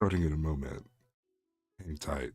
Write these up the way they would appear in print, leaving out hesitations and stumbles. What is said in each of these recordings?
Starting in a moment. Hang tight.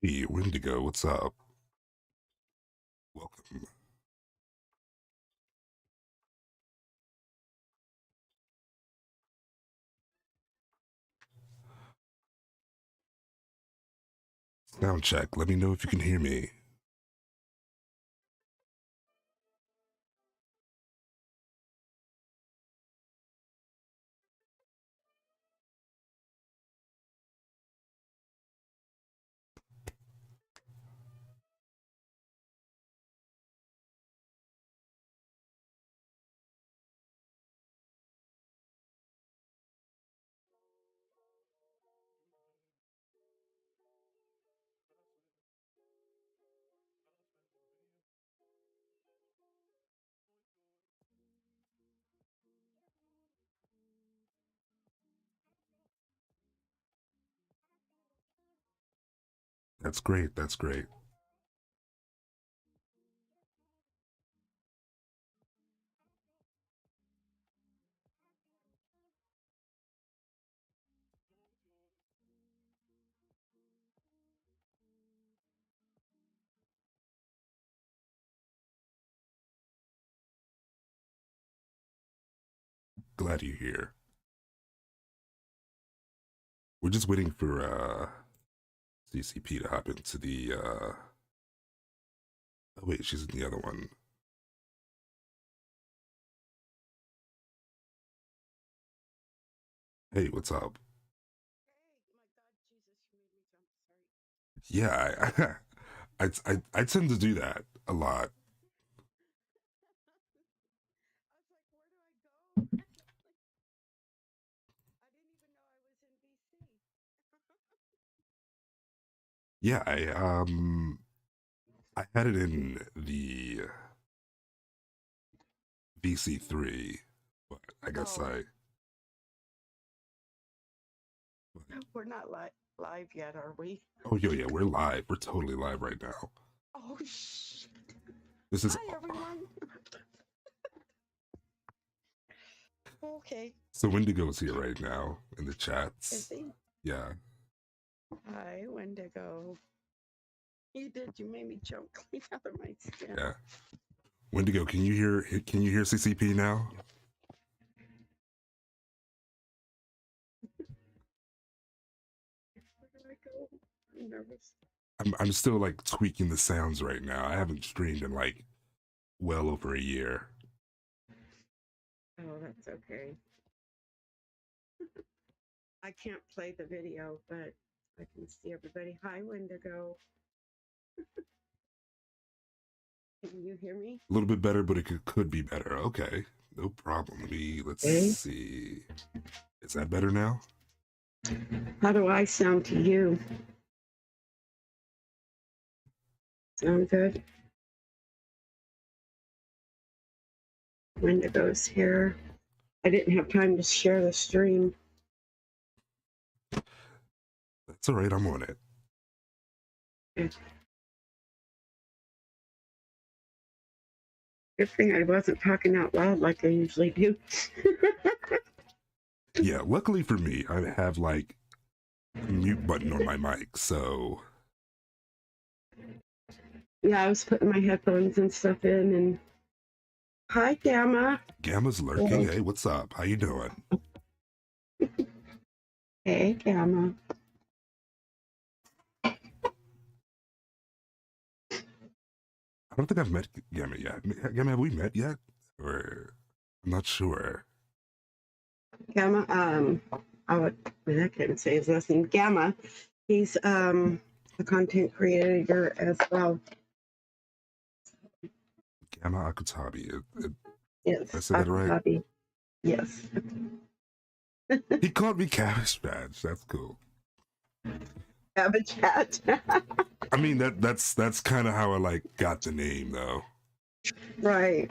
Hey, Wendigo, what's up? Welcome. Sound check. Let me know if you can hear me. That's great. That's great. Glad you're here. We're just waiting for CCP to hop into the oh wait, she's in the other one. Hey, what's up? Yeah, I tend to do that a lot. Yeah, I had it in the VC3, but I guess We're not live yet, are we? Oh yeah, we're live. We're totally live right now. Oh shit! This is Hi everyone. Okay. So Wendigo's here right now in the chats. Is he? Yeah. Hi, Wendigo. You did. You made me choke clean out of my skin. Yeah. Wendigo, can you hear CCP now? Where did I go? I'm nervous. I'm still like tweaking the sounds right now. I haven't streamed in like well over a year. Oh, that's okay. I can't play the video, but I can see everybody. Hi, Wendigo. Can you hear me? A little bit better, but it could be better. Okay, no problem. Let's see. Is that better now? How do I sound to you? Sound good? Wendigo's here. I didn't have time to share the stream. That's all right. I'm on it. Okay. Good thing I wasn't talking out loud like I usually do. Yeah, luckily for me, I have like a mute button on my mic, so. Yeah, I was putting my headphones and stuff in, and hi, Gamma. Gamma's lurking. Hey, what's up? How you doing? Hey, Gamma. don't think I've met Gamma yet. Gamma, have we met yet? Or I'm not sure. Gamma, I can't say his last name. Gamma, he's a content creator as well. Gamma Akutabi. Yes, I said that right? Akabi. Yes. He called me Cabbage Patch. That's cool. Cabbage Patch. I mean that's kind of how I like got the name though. Right.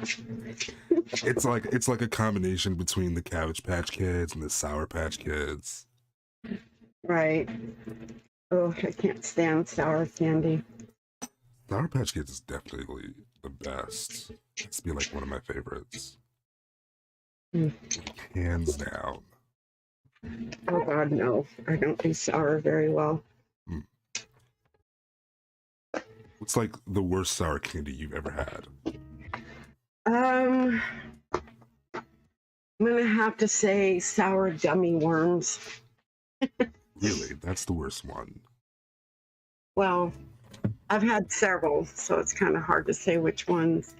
It's like a combination between the Cabbage Patch Kids and the Sour Patch Kids. Right. Oh, I can't stand sour candy. Sour Patch Kids is definitely the best. It's be like one of my favorites. Hands down. Oh God, no. I don't do sour very well. What's like the worst sour candy you've ever had? I'm gonna have to say sour gummy worms. Really? That's the worst one. Well, I've had several, so it's kind of hard to say which ones.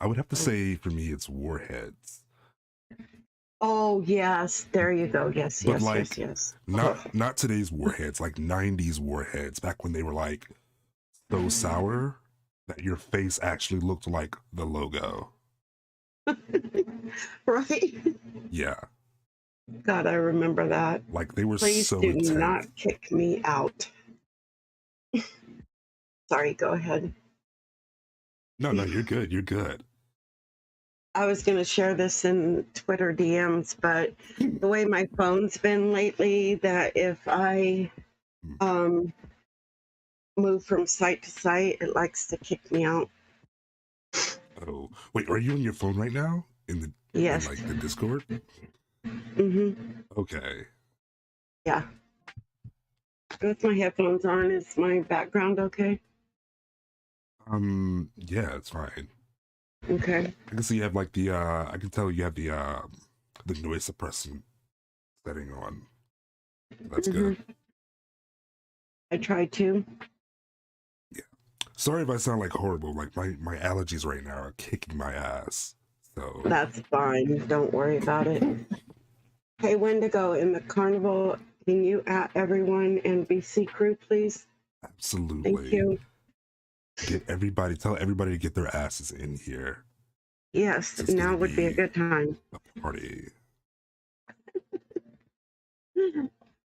I would have to say for me it's Warheads. Oh yes, there you go. Yes, But yes, like, yes. not today's Warheads, like 90s Warheads, back when they were like so sour that your face actually looked like the logo. Right? Yeah. God, I remember that. Like they were Please so do intense. not kick me out. Sorry, go ahead. No, you're good. You're good. I was going to share this in Twitter DMs, but the way my phone's been lately, that if I move from site to site, it likes to kick me out. Oh, wait, are you on your phone right now? Yes. In like the Discord? Mm-hmm. Okay. Yeah. With my headphones on, is my background okay? Yeah, it's fine. Okay. I can see you have like the I can tell you have the noise suppressant setting on. That's good. I tried to. Yeah. Sorry if I sound like horrible. Like my allergies right now are kicking my ass. So That's fine. Don't worry about it. Hey, Wendigo, in the carnival, can you at everyone and BC crew, please? absolutely. Thank you. Tell everybody to get their asses in here. Yes, now would be a good time. A party.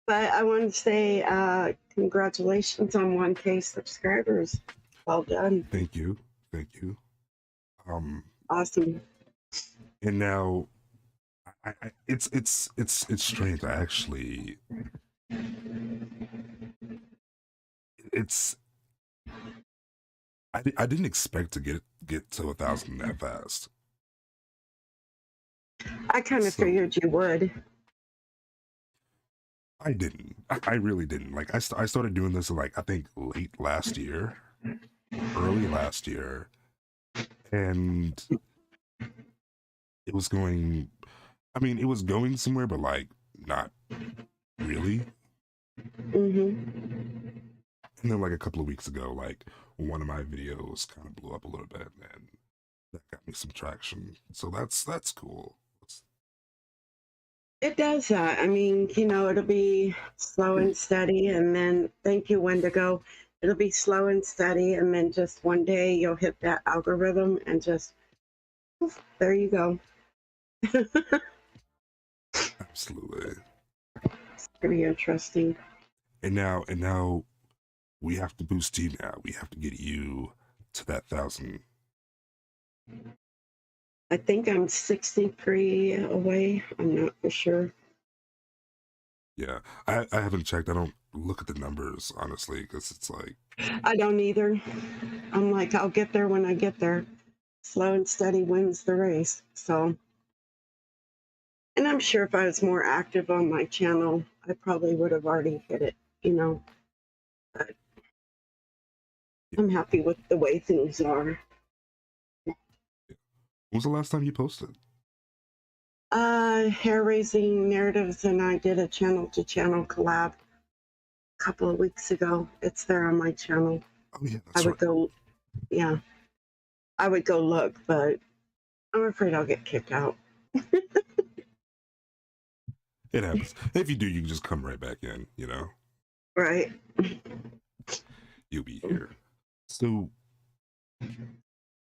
But I want to say congratulations on 1K subscribers. Well done. Thank you. Awesome. And now, it's strange. I actually, I didn't expect to get to 1,000 that fast. I kind of figured you would. I didn't. I really didn't. Like I started doing this like I think late last year, early last year, and it was going. I mean, it was going somewhere, but like not really. And then like a couple of weeks ago, like one of my videos kind of blew up a little bit, and that got me some traction. So that's cool. It does that. I mean, it'll be slow and steady, and then thank you, Wendigo. It'll be slow and steady, and then just one day you'll hit that algorithm, and just there you go. Absolutely. It's pretty interesting. And now we have to boost you now. We have to get you to that 1,000. I think I'm 63 away. I'm not for sure. Yeah, I haven't checked. I don't look at the numbers, honestly, because it's like... I don't either. I'm like, I'll get there when I get there. Slow and steady wins the race. So, and I'm sure if I was more active on my channel, I probably would have already hit it, But I'm happy with the way things are. When was the last time you posted? Hair raising narratives, and I did a channel to channel collab a couple of weeks ago. It's there on my channel. Oh yeah, I would go Yeah, I would go look, but I'm afraid I'll get kicked out. It happens. If you do, you can just come right back in. Right. You'll be here. So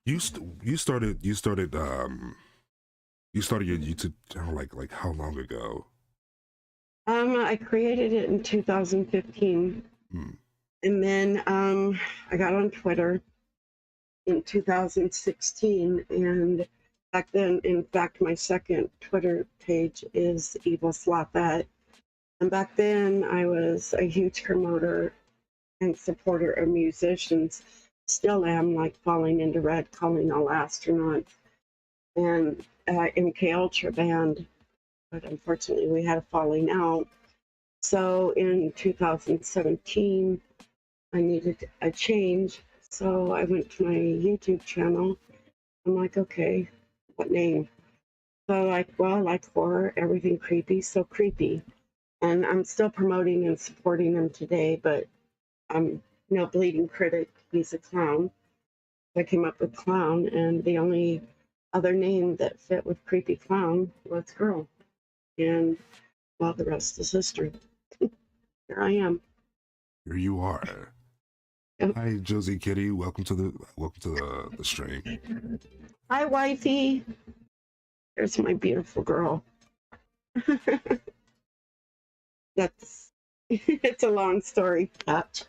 you started your YouTube channel like how long ago? I created it in 2015, Hmm. and then I got on Twitter in 2016, and back then, in fact, my second Twitter page is Evil Slothette. And back then, I was a huge promoter and supporter of musicians. Still am, like Falling into Red, Calling All Astronauts, and MK Ultra band. But unfortunately, we had a falling out. So in 2017, I needed a change. So I went to my YouTube channel. I'm like, okay, what name? So like, well, I like horror, everything creepy, so creepy. And I'm still promoting and supporting them today, but I'm no bleeding critic. He's a clown. I came up with clown, and the only other name that fit with creepy clown was girl. And well, the rest is history. Here I am. Here you are. Yep. Hi, Josie Kitty. Welcome to the stream. Hi, wifey. There's my beautiful girl. That's it's a long story, Pat.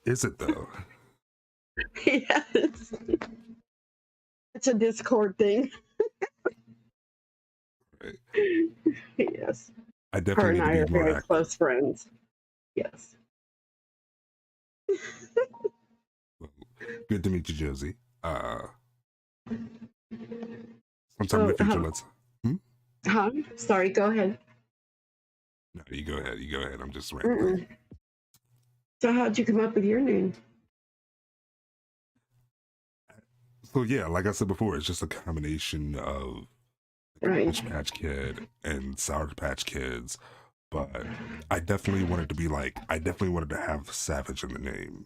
Is it though? Yes, it's a Discord thing. Right. Yes, I her definitely and need to I be are more very active. close friends. Yes. Well, good to meet you, Josie. Sometime in the Oh, future, let's. Hmm? huh? Sorry. Go ahead. No, you go ahead. You go ahead. I'm just rambling. Mm-mm. So, how'd you come up with your name? So yeah, like I said before, it's just a combination of Right. Cabbage Patch Kid and Sour Patch Kids, but I definitely wanted to have Savage in the name.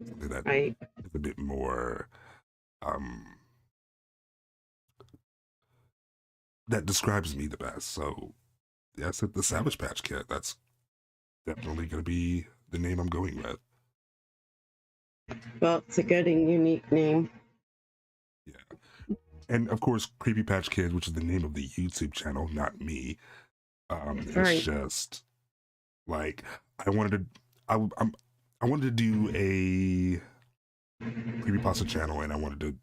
Something that Right. is a bit more um that describes me the best. So yeah, I said the Savage Patch Kid. That's definitely gonna be the name I'm going with. Well, it's a good and unique name. Yeah. And of course, Creepy Patch Kids, which is the name of the YouTube channel, not me. It's Right. just like I wanted to I'm I wanted to do a creepypasta channel, and I wanted to,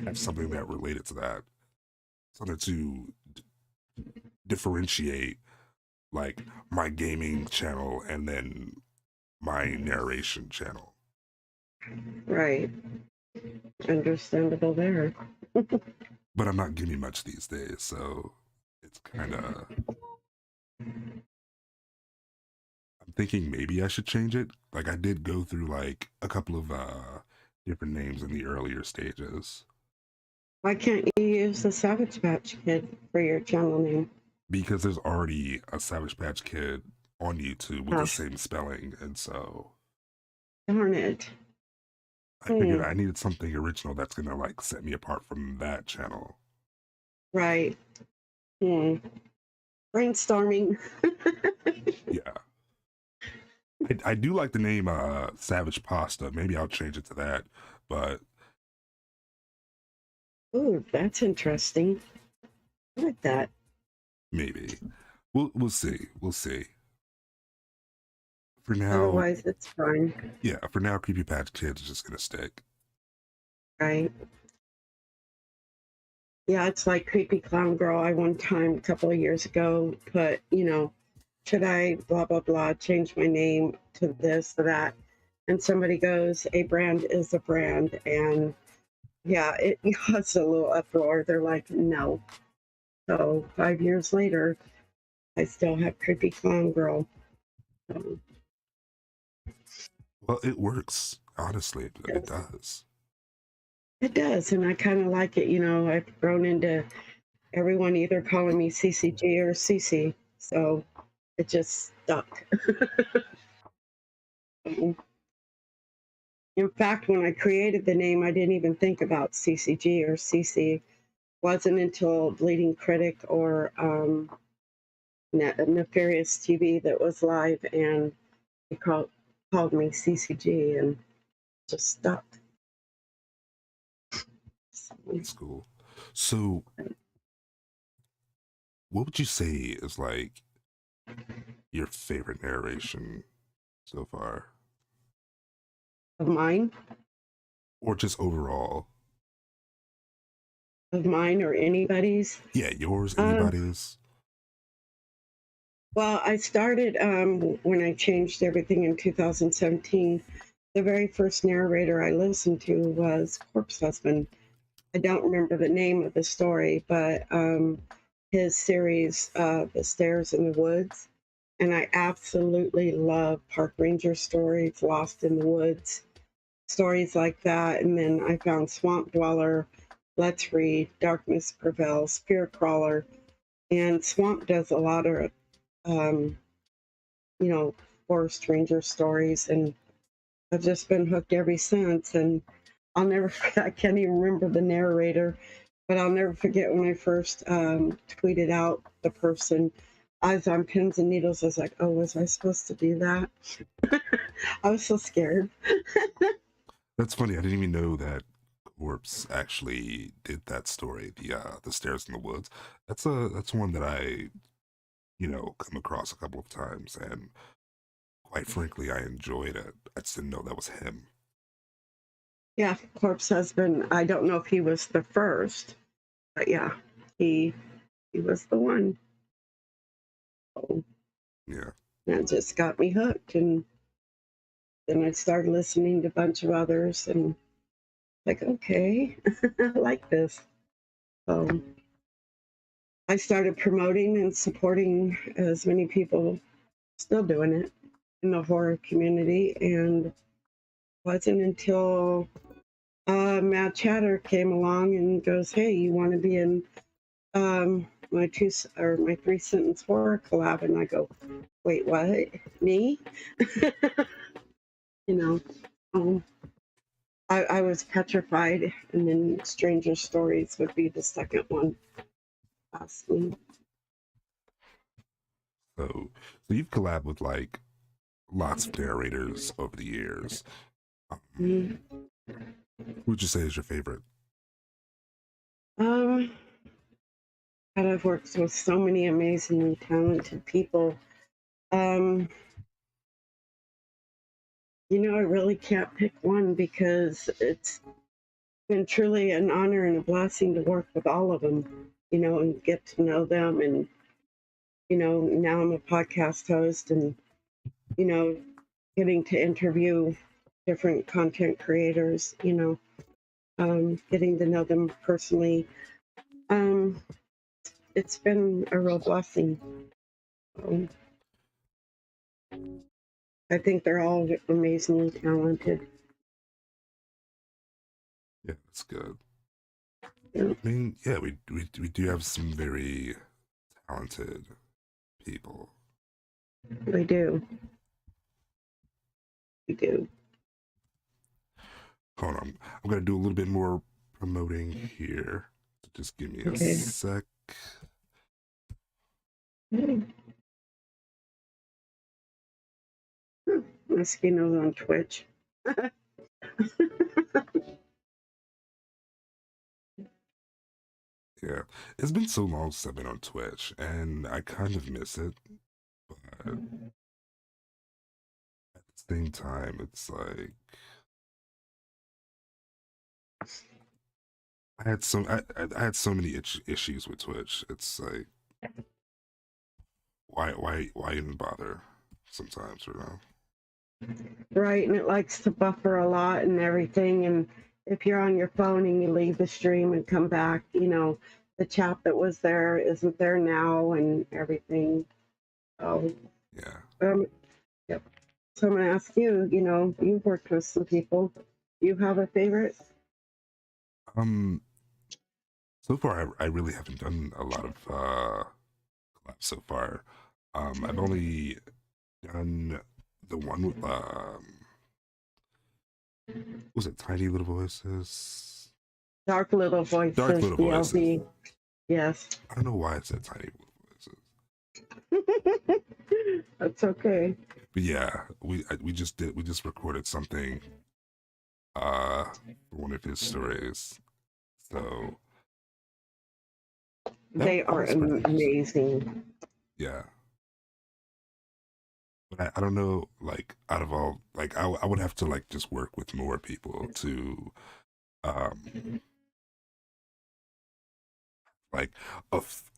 have something that related to that, something to differentiate like my gaming channel and then my narration channel. Right. Understandable there. But I'm not giving much these days, so it's kind of. I'm thinking maybe I should change it. Like I did go through like a couple of different names in the earlier stages Why can't you use the Savage Patch Kid for your channel name? because there's already a Savage Patch Kid on YouTube with the Oh, same spelling, and so darn it. I figured Hmm. I needed something original that's gonna like set me apart from that channel. Right. Hmm. Brainstorming. Yeah, I do like the name Savage Pasta. Maybe I'll change it to that, but Ooh, that's interesting. I like that. maybe we'll see. We'll see. For now, Otherwise, it's fine. yeah. For now, Creepy Patch Kids is just gonna stick. Right. Yeah, it's like Creepy Clown Girl. I one time, a couple of years ago, put, should I blah, blah, blah, change my name to this or that? And somebody goes, a brand is a brand. And yeah, it caused a little uproar. They're like, no. So 5 years later, I still have Creepy Clown Girl. So, Well, it works. Honestly, it yes, does. it does. And I kind of like it. I've grown into everyone either calling me CCG or CC. So it just stuck. In fact, when I created the name, I didn't even think about CCG or CC. Wasn't until Bleeding Critic or Nefarious TV that was live, and he called me CCG, and just stuck. That's cool. So, what would you say is like your favorite narration so far, Of mine, or just overall? or anybody's. Yeah, yours, Um, anybody's. well, I started when I changed everything in 2017. The very first narrator I listened to was Corpse Husband. I don't remember the name of the story, but his series, The Stairs in the Woods. And I absolutely love park ranger stories, Lost in the Woods, stories like that. And then I found Swamp Dweller, Let's Read, Darkness Prevails, Fear Crawler. And Swamp does a lot of, um, you know, forest ranger stories. And I've just been hooked ever since. And I'll never forget, I can't even remember the narrator, but I'll never forget when I first tweeted out the person. I was on pins and needles. I was like, oh, was I supposed to do that? I was so scared. That's funny. I didn't even know that Corpse actually did that story. The stairs in the woods. That's one that I come across a couple of times, and quite frankly, I enjoyed it. I just didn't know that was him. Yeah, Corpse Husband. I don't know if he was the first, but yeah, he he was the one. So Yeah, that just got me hooked, and then I started listening to a bunch of others, and like, okay, I like this. So I started promoting and supporting as many people still doing it in the horror community, and wasn't until Matt Chatter came along and goes, "Hey, you want to be in my 3 sentence horror collab?" And I go, "Wait, what? Me?" you know, um, I was petrified, and then Stranger Stories would be the second one. Asked me. so you've collabed with like lots of narrators over the years. Mm. Who would you say is your favorite? Um, God, I've worked with so many amazingly talented people. Um, I really can't pick one because it's been truly an honor and a blessing to work with all of them, and get to know them. And, now I'm a podcast host, and, you know, getting to interview different content creators, getting to know them personally. Um, it's been a real blessing. Um, I think they're all amazingly talented. Yeah, that's good. Yeah, I mean, yeah, we do have some very talented people. we do. We do. Hold on, I'm gonna do a little bit more promoting here. So just give me a Okay. sec. Mosquitoes on Twitch. Yeah, it's been so long since I've been on Twitch, and I kind of miss it. But at the same time, it's like I had so many issues with Twitch. It's like why even bother? Sometimes, you know. Right, and it likes to buffer a lot and everything. And if you're on your phone and you leave the stream and come back, the chat that was there isn't there now and everything. So, Yeah. yep. So I'm gonna ask you. You've worked with some people. Do you have a favorite? Um. So far, I really haven't done a lot of collabs so far. I've only done the one with Was it Tiny Little Voices? Dark Little Dark Voices, Little Voices. DLV. Yes. I don't know why it said Tiny Little Voices. That's okay. But yeah, we just recorded something for one of his stories. So They that are was pretty interesting. amazing. Yeah. But I don't know, like out of all, like I would have to like just work with more people to um like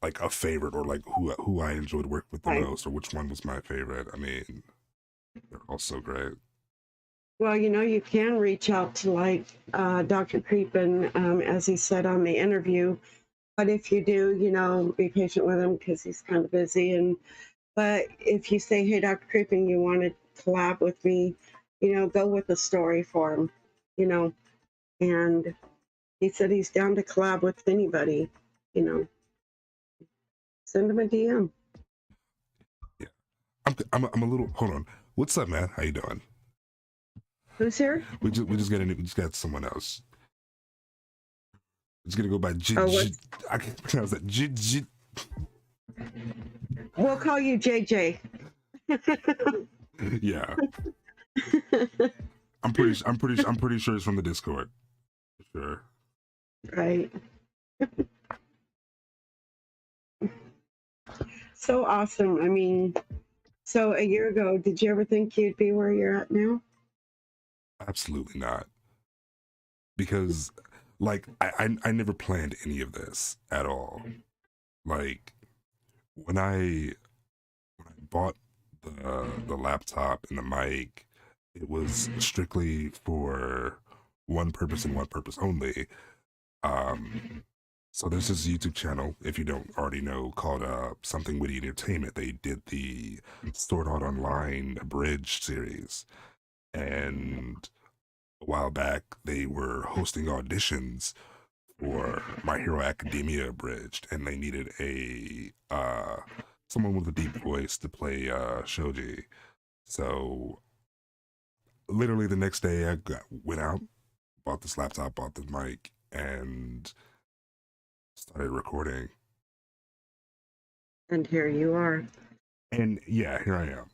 like a favorite, or like who I enjoyed working with the Right. most, or which one was my favorite. I mean, they're all so great. Well, you can reach out to like Dr. Creepin, as he said on the interview. But if you do, be patient with him because he's kind of busy. But if you say, "Hey, Dr. Creepin, you want to collab with me?" go with a story for him. You know, and he said he's down to collab with anybody. You know, send him a DM. Yeah, I'm a little. Hold on. What's up, man? How you doing? Who's here? We just got someone else. It's gonna go by Oh, I can't pronounce that. we'll call you JJ. Yeah, I'm pretty sure it's from the Discord. Sure. Right. So awesome. I mean, so a year ago, did you ever think you'd be where you're at now? Absolutely not. Because like I never planned any of this at all. Like when I bought the laptop and the mic, it was strictly for one purpose and one purpose only. Um so there's this YouTube channel, if you don't already know, called Something Witty Entertainment. They did the Sword Art Online Abridged series. And a while back they were hosting auditions for My Hero Academia Abridged, and they needed a someone with a deep voice to play Shoji. So literally the next day went out, bought this laptop, bought the mic, and started recording. And here you are. And yeah, here I am.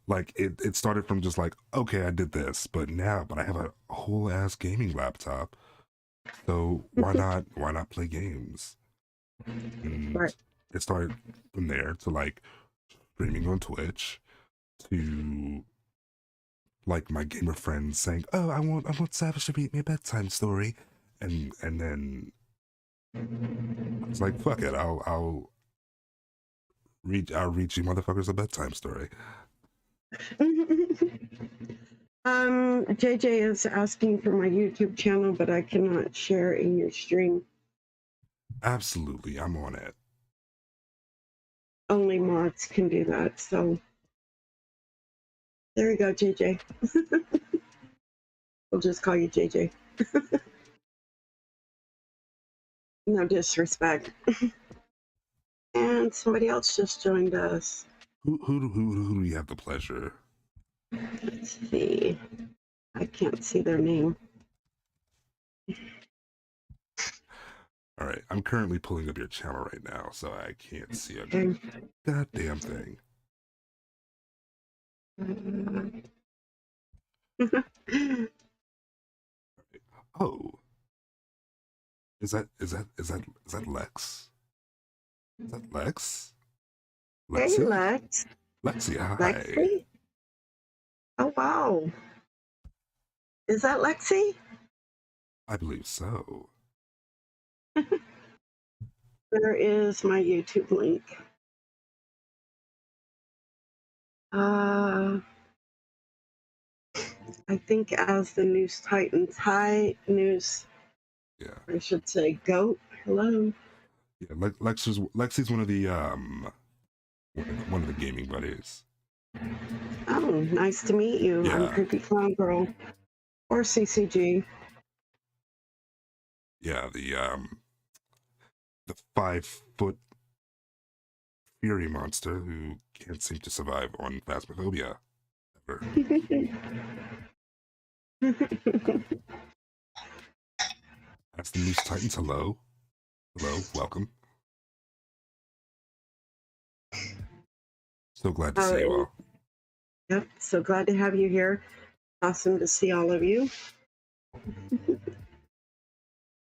Like it started from just like, okay, I did this, but I have a whole ass gaming laptop. So why not play games? Right. And it started from there to like streaming on Twitch, to like my gamer friends saying, "Oh, I want Savage to read me a bedtime story," and then I was like, "Fuck it, I'll read you motherfuckers a bedtime story." JJ is asking for my YouTube channel, but I cannot share in your stream. Absolutely, I'm on it. Only mods can do that. So there you go, JJ. We'll just call you JJ. No disrespect. And somebody else just joined us. Who do you have the pleasure? Let's see. I can't see their name. All right, I'm currently pulling up your channel right now, so I can't see a Okay. goddamn thing. Oh, is that Lex? Is that Lex? Hey, Lexi? Lex. Lexi, hi. Lexi? Oh, wow. Is that Lexi? I believe so. Where is my YouTube link? I think as the News Titans. Hi, News. Yeah. I should say goat. Hello. Yeah, Lexi's one of the gaming buddies. Oh, nice to meet you. I'm Yeah, Creepy Clown Girl. Or CCG. yeah, the 5 foot fury monster who can't seem to survive on Phasmophobia ever. That's the Moose Titans. Hello. Hello. Welcome. So glad to see you and all. yep, so glad to have you here. Awesome to see all of you.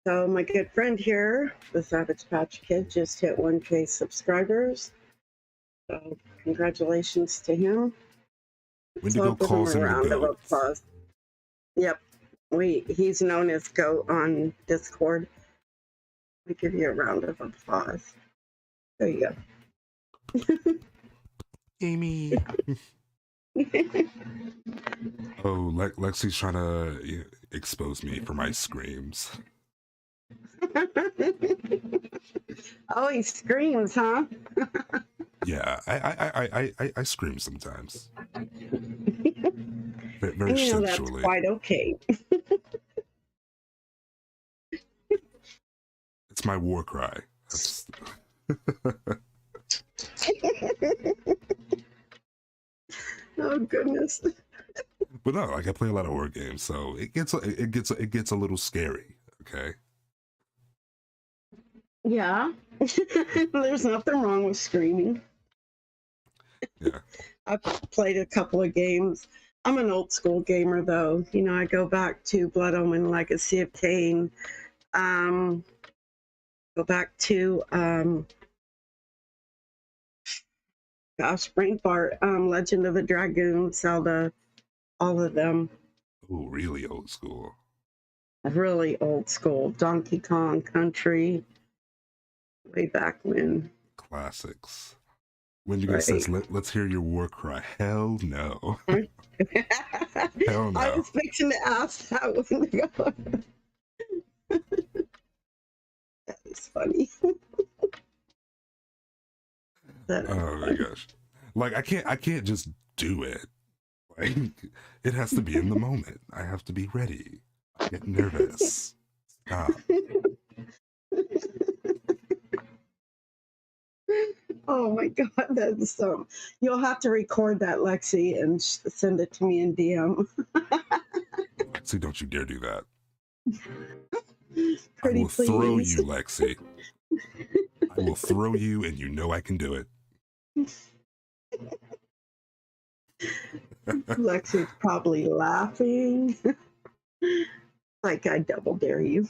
So my good friend here, the Savage Patch Kid, just hit 1K subscribers. So congratulations to him. Let's Wendigo give him a calls him the round of goat. applause. Yep, he's known as Goat on Discord. We give you a round of applause. There you Amy. go. Oh, Lexi's trying to expose me for my screams. Oh, he screams, huh? Yeah, I scream sometimes. Very And you know that's sensually. quite okay. It's my war cry. That's Oh goodness. but no, like I play a lot of war games, so it gets a little scary. Okay. Yeah. There's nothing wrong with screaming. Yeah. I've played a couple of games. I'm an old school gamer though. You know, I go back to Blood Omen Legacy of Kain. Go back to brain fart, Legend of the Dragoon, Zelda, all of them. Oh, really old school. Really old school. Donkey Kong Country. Way back when. Classics. Wendigo Right. says, let's hear your war cry. Hell no. Hell no. I was fixing to ask that Wendigo. That is funny. Oh my gosh. Like I can't just do it. Like it has to be in the moment. I have to be ready. I get nervous. Stop. Oh my god, that's you'll have to record that, Lexi, and send it to me in DM. Lexi, don't you dare do that. Pretty I will please. throw you, Lexi. I will throw you, and you know I can do it. Lexi's probably laughing. Like I double dare you.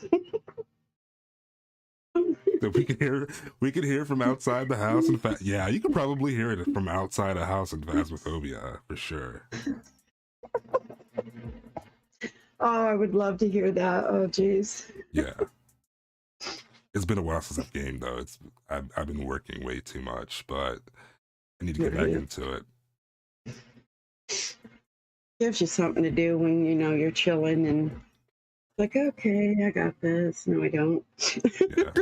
So we can hear from outside the house. In fact, yeah, you can probably hear it from outside a house in Phasmophobia for sure. Oh, I would love to hear that. Oh, geez. Yeah, it's been a while since I've gamed though. I've been working way too much, but I need to get back into it. Gives you something to do when you know you're chilling and like, okay, I got this. No, I don't. Yeah.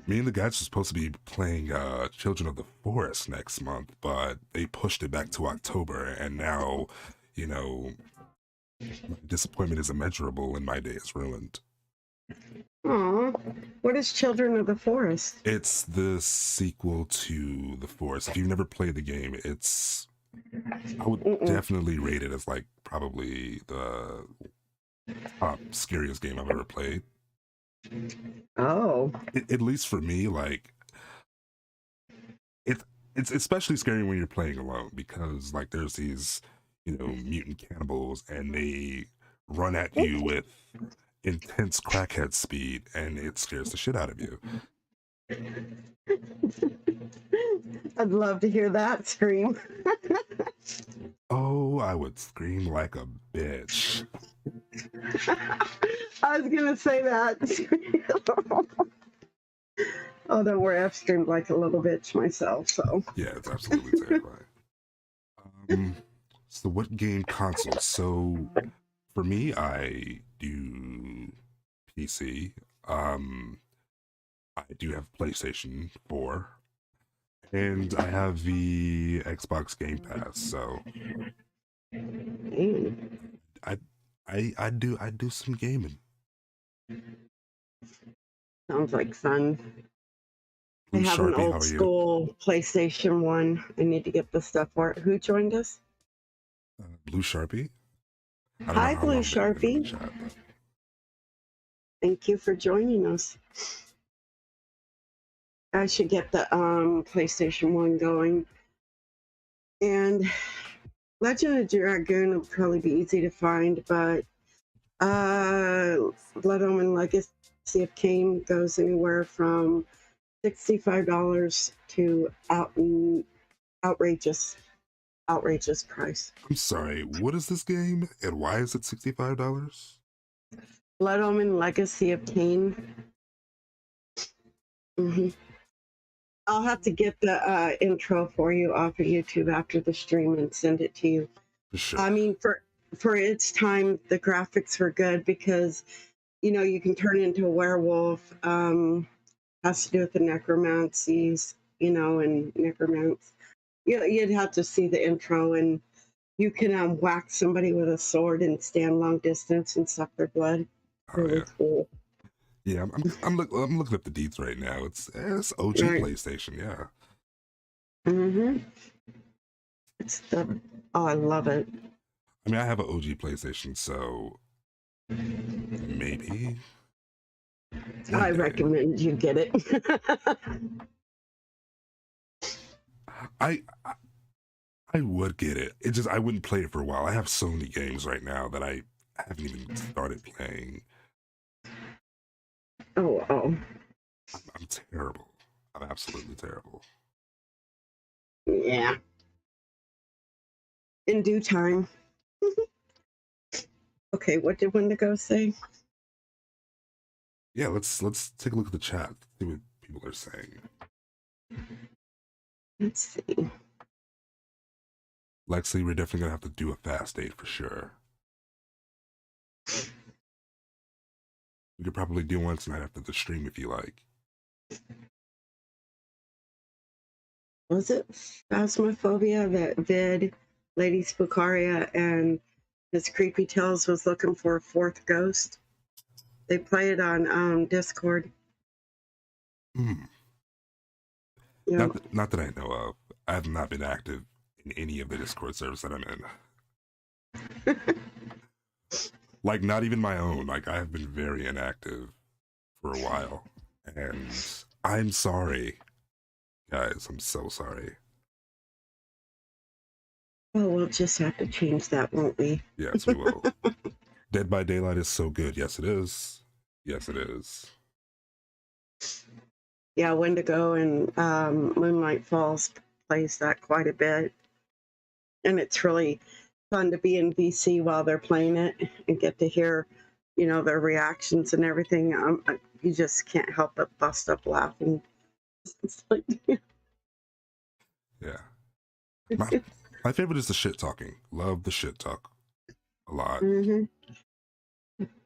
Me and the guys are supposed to be playing Children of the Forest next month, but they pushed it back to October, and now, you know, my disappointment is immeasurable and my day is ruined. Aw, what is Children of the Forest? It's the sequel to The Forest. If you've never played the game, I would definitely rate it as like probably the top scariest game I've ever played. Oh. At least for me, like it's especially scary when you're playing alone because like there's these, mutant cannibals and they run at you with intense crackhead speed and it scares the shit out of you. I'd love to hear that scream. Oh, I would scream like a bitch. I was gonna say that. Oh, don't worry, I've screamed like a little bitch myself, so. Yeah, it's absolutely terrifying. So what game console? So for me, I do PC. I do have PlayStation 4. And I have the Xbox Game Pass, so I do some gaming. Sounds like fun. I Blue have an Sharpie, how old are you? school PlayStation 1. I need to get the stuff for it. Who joined us? Blue Sharpie? I don't know Hi, how Blue long they've been in the Sharpie. chat, but Thank you for joining us. I should get the PlayStation 1 going. And Legend of Dragoon will probably be easy to find, but Blood Omen Legacy of Kain goes anywhere from $65 to outrageous price. I'm sorry. What is this game, and why is it $65? Blood Omen Legacy of Kain. Mm-hmm. I'll have to get the intro for you off of YouTube after the stream and send it to you. For sure. I mean, for its time, the graphics were good because, you can turn into a werewolf. Has to do with the necromancies, and necromance. You'd have to see the intro, and you can whack somebody with a sword and stand long distance and suck their blood. Oh, Really yeah. cool. Yeah, I'm looking up the deeds right now. It's OG Right. PlayStation, yeah. Mm-hmm. I love it. I mean, I have an OG PlayStation, so maybe one I day. recommend you get it. I would get it. It just I wouldn't play it for a while. I have so many games right now that I haven't even started playing. Oh. I'm terrible. I'm absolutely terrible. Yeah. In due time. Okay, what did Wendigo say? Yeah, let's take a look at the chat. See what people are saying. Let's see. Lexi, we're definitely gonna have to do a fast date for sure. We could probably do one tonight after the stream if you like. Was it Phasmophobia that Vid, Lady Spookaria, and Miss Creepy Tales was looking for a fourth ghost? They play it on Discord. Hmm. Yeah. Not that I know of. I have not been active in any of the Discord servers that I'm in. Like, not even my own. Like, I have been very inactive for a while. And I'm sorry. Guys, I'm so sorry. Oh, we'll just have to change that, won't we? Yes, we will. Dead by Daylight is so good. Yes, it is. Yes, it is. Yeah, Wendigo and Moonlight Falls plays that quite a bit. And it's really fun to be in VC while they're playing it and get to hear, their reactions and everything. You just can't help but bust up laughing. It's like, Yeah. My favorite is the shit talking. Love the shit talk a lot. mm-hmm.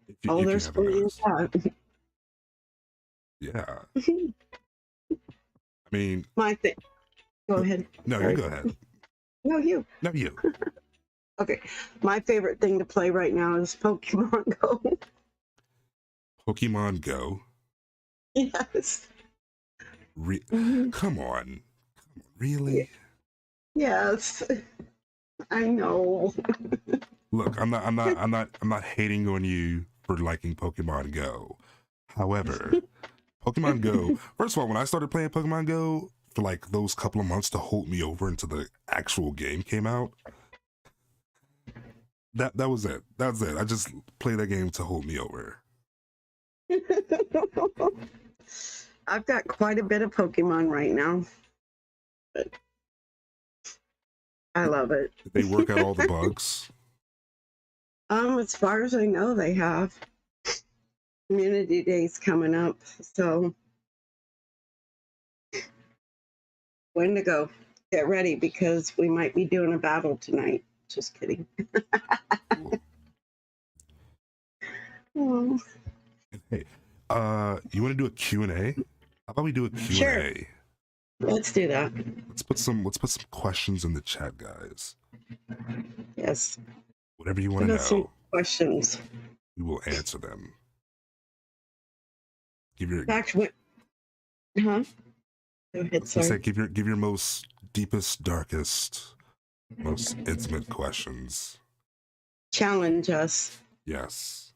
If you There's haven't plenty of noticed. that. Yeah. I mean, My thing. Go ahead. No, Sorry. you go ahead. No, you. No, you. Okay. My favorite thing to play right now is Pokemon Go. Pokemon Go. Yes. Come on. Really? Yes. I know. Look, I'm not hating on you for liking Pokemon Go. However, Pokemon Go, first of all, when I started playing Pokemon Go for like those couple of months to hold me over until the actual game came out, that was it. That's it. I just played that game to hold me over. I've got quite a bit of Pokemon right now. But I love it. Did they work out all the bugs? As far as I know, they have. Community Day's coming up, so Wendigo, get ready because we might be doing a battle tonight. Just kidding. Cool. Oh. Hey, you want to do a Q&A? How about we do a Q&A? Sure. Let's do that. Let's put some questions in the chat, guys. Yes. Whatever you want to know, questions. we will answer them. Give your Actually, huh? Go ahead. Sorry. say, give your most deepest, darkest, most intimate questions. challenge us. Yes.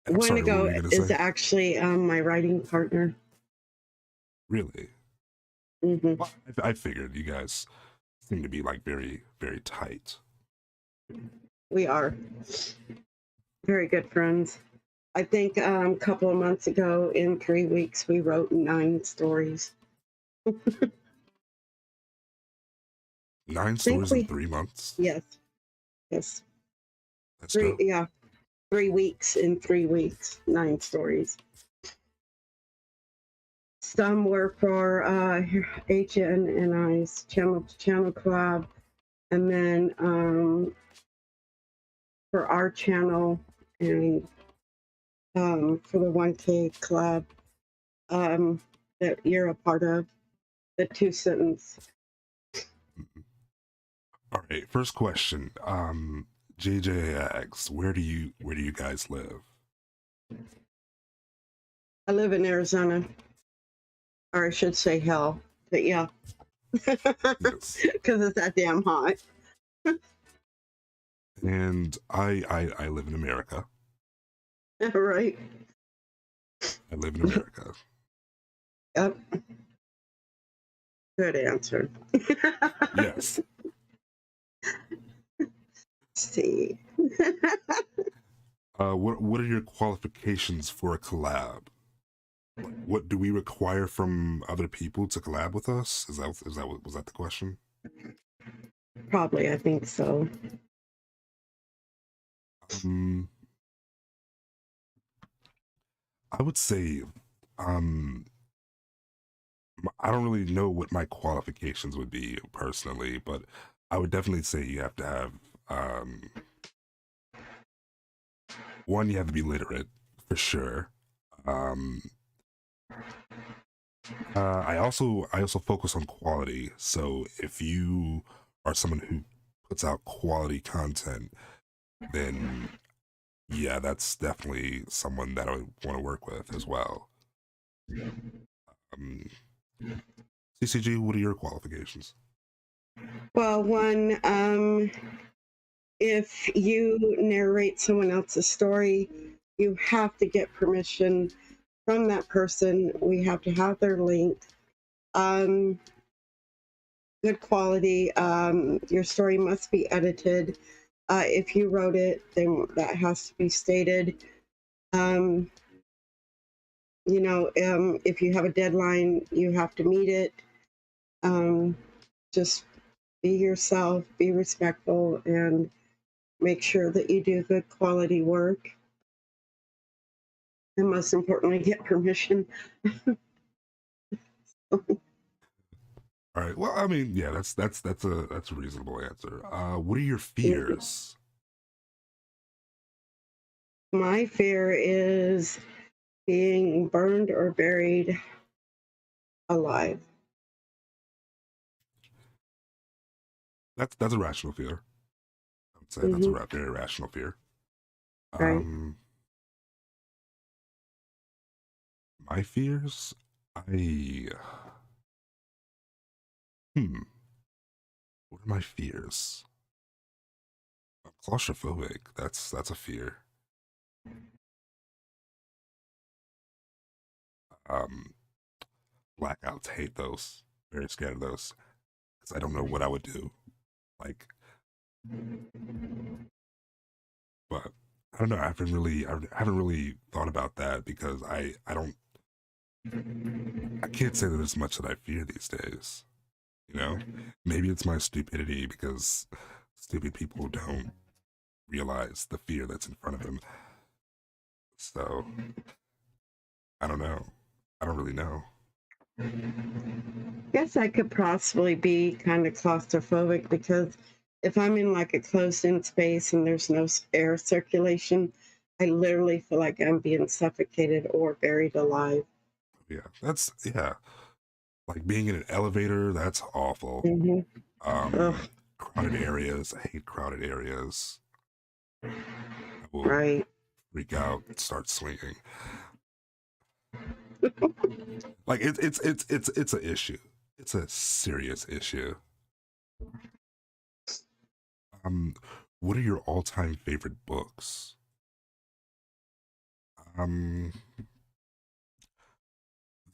And I'm sorry, what Wendigo were you gonna is say? actually my writing partner. Really? Hmm. Well, I figured you guys seem to be like very, very tight. We are very good friends. I think a couple of months ago, in 3 weeks, we wrote 9 stories. 9 I think stories in we, 3 months? yes, yes, That's three, dope. yeah, 3 weeks in 3 weeks, 9 stories. Some were for HN and I's channel to channel collab, and then for our channel and for the 1K collab um, that you're a part of, the 2 sentence. All right, first question. JJ asks, where do you guys live? I live in Arizona, or I should say hell, but yeah, Yes. because it's that damn hot. And I live in America. Right? I live in America. Yep. Good answer. Yes. See. What are your qualifications for a collab? Like, what do we require from other people to collab with us? Was that the question? Probably, I think so. Um, I would say, um, I don't really know what my qualifications would be personally, but I would definitely say you have to have, um, one, you have to be literate for sure. Um, I also focus on quality. So if you are someone who puts out quality content, then yeah, that's definitely someone that I would want to work with as well. Um, CCG, what are your qualifications? Well, one, if you narrate someone else's story, you have to get permission from that person. We have to have their link. Um, Good quality. Your story must be edited. If you wrote it, then that has to be stated. Um, if you have a deadline, you have to meet it. Um, just be yourself, be respectful, and make sure that you do good quality work. And most importantly, get permission. All right. Well, I mean, yeah, that's a reasonable answer. What are your fears? My fear is being burned or buried alive. That's a rational fear. I would say that's a Hmm. very rational fear. Right? Um, my fears, I hmm, what are my fears? I'm claustrophobic. That's a fear. Um, Blackouts, hate those. Very scared of those because I don't know what I would do. Like, but I don't know. I haven't really thought about that because I can't say that there's much that I fear these days. You know, maybe it's my stupidity because stupid people don't realize the fear that's in front of them. So I don't know. I don't really know. Guess I could possibly be kind of claustrophobic because if I'm in like a closed in space and there's no air circulation, I literally feel like I'm being suffocated or buried alive. Yeah. Like being in an elevator, that's awful. Hmm. Um, Ugh, Crowded areas. I hate crowded areas. I will right. freak out, start swinging. Like it's an issue. It's a serious issue. Um, What are your all-time favorite books? Um,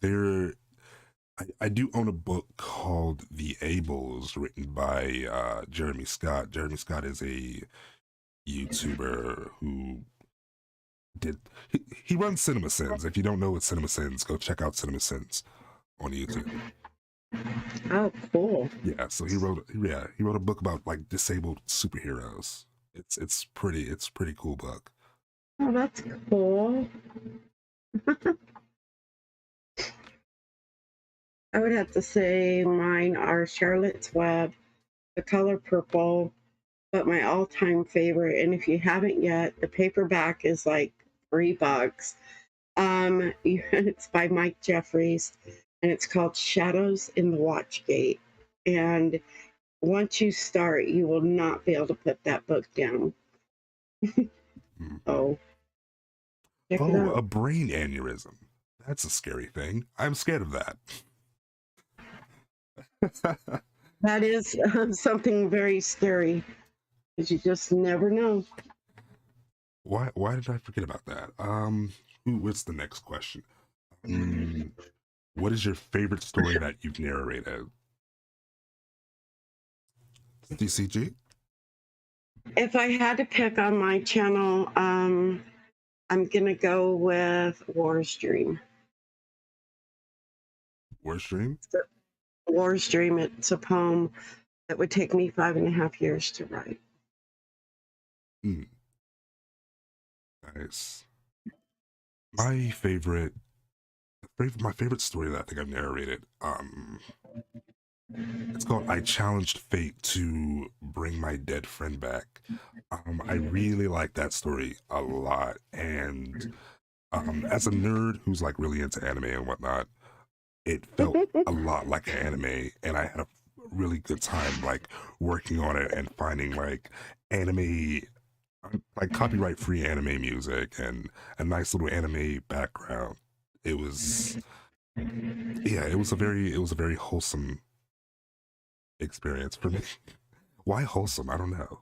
there, I do own a book called The Ables, written by Jeremy Scott. Jeremy Scott is a YouTuber who did he runs Cinema Sins. If you don't know what Cinema Sins, go check out Cinema Sins on YouTube. Oh, cool. Yeah, so he wrote a book about like disabled superheroes. It's pretty cool book. Oh, that's cool. I would have to say mine are Charlotte's Web, The Color Purple, but my all-time favorite, and if you haven't yet, the paperback is like $3. It's by Mike Jeffries, and it's called Shadows in the Watchgate. And once you start, you will not be able to put that book down. Mm. Oh, check it Oh, out. a brain aneurysm. That's a scary thing. I'm scared of that. That is something very scary, because you just never know. Why did I forget about that? What's the next question? What is your favorite story that you've narrated? DCG? If I had to pick on my channel, I'm gonna go with War's Dream. Warstream? War's Dream. It's a poem that would take me 5.5 years to write. Mm, nice. My favorite my favorite story that I think I've narrated, it's called I Challenged Fate to Bring My Dead Friend Back. I really like that story a lot. And as a nerd who's like really into anime and whatnot, it felt a lot like an anime, and I had a really good time like working on it and finding like anime like copyright free anime music and a nice little anime background. It was yeah, it was a very wholesome experience for me. Why wholesome? I don't know.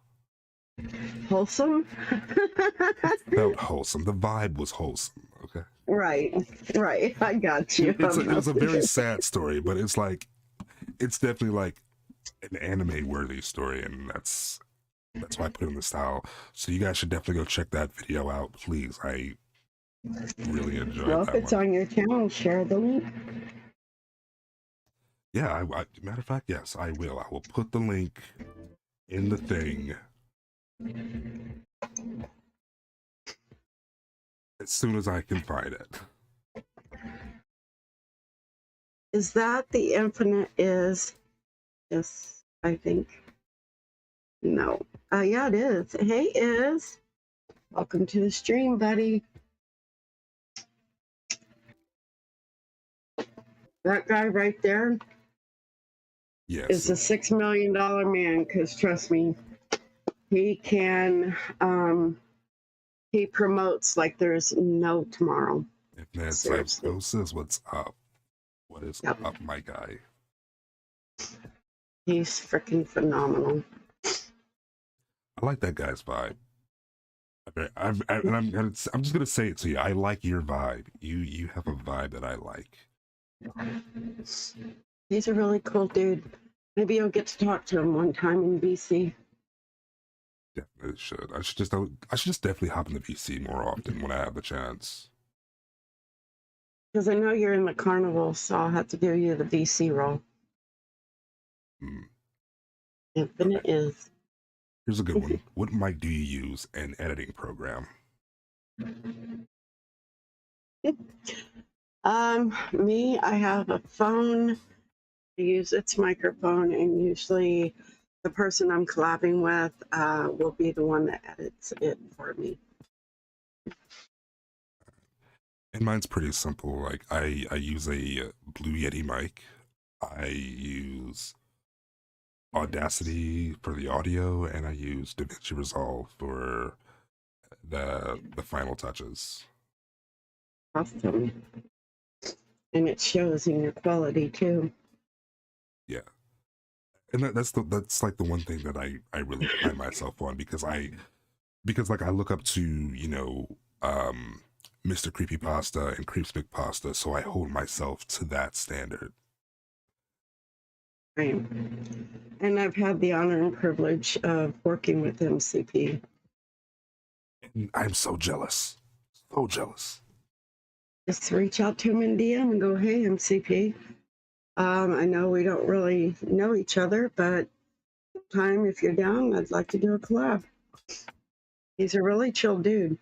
Wholesome? It felt wholesome. The vibe was wholesome. Okay. Right, right. I got you. It was a very sad story, but it's like it's definitely like an anime worthy story, and that's why I put it in the style. So you guys should definitely go check that video out, please. I really enjoyed Well, if that it's one. on your channel, share the link. Yeah, matter of fact, yes, I will. I will put the link in the thing as soon as I can find it. Is that the Infinite Is? Yes, I think. No. Yeah, it is. Hey, Is. Welcome to the stream, buddy. That guy right there is Yes. a $6 million man, because trust me, he can, he promotes like there's no tomorrow. If Ned Seriously. Psychosis, what's up? What is Yep. up, my guy? He's freaking phenomenal. I like that guy's vibe. I'm just gonna say it to you. I like your vibe. You have a vibe that I like. He's a really cool dude. Maybe you'll get to talk to him one time in BC. Definitely should. I should just definitely hop in the VC more often when I have the chance. Because I know you're in the carnival, so I'll have to give you the VC role. Mm. Infinite Okay. Is. Here's a good one. What mic do you use in editing program? Me, I have a phone. I use its microphone, and usually the person I'm collabing with will be the one that edits it for me. And mine's pretty simple. Like I use a Blue Yeti mic. I use Audacity for the audio, and I use DaVinci Resolve for the final touches. Awesome. And it shows in your quality too. Yeah. And that's like the one thing that I really pride myself on, because like I look up to, um Mr. Creepypasta and Creeps Pasta, so I hold myself to that standard. Right. And I've had the honor and privilege of working with MCP. And I'm so jealous. So jealous. Just reach out to him in DM and go, hey, MCP. I know we don't really know each other, but sometime if you're down, I'd like to do a collab. He's a really chill dude.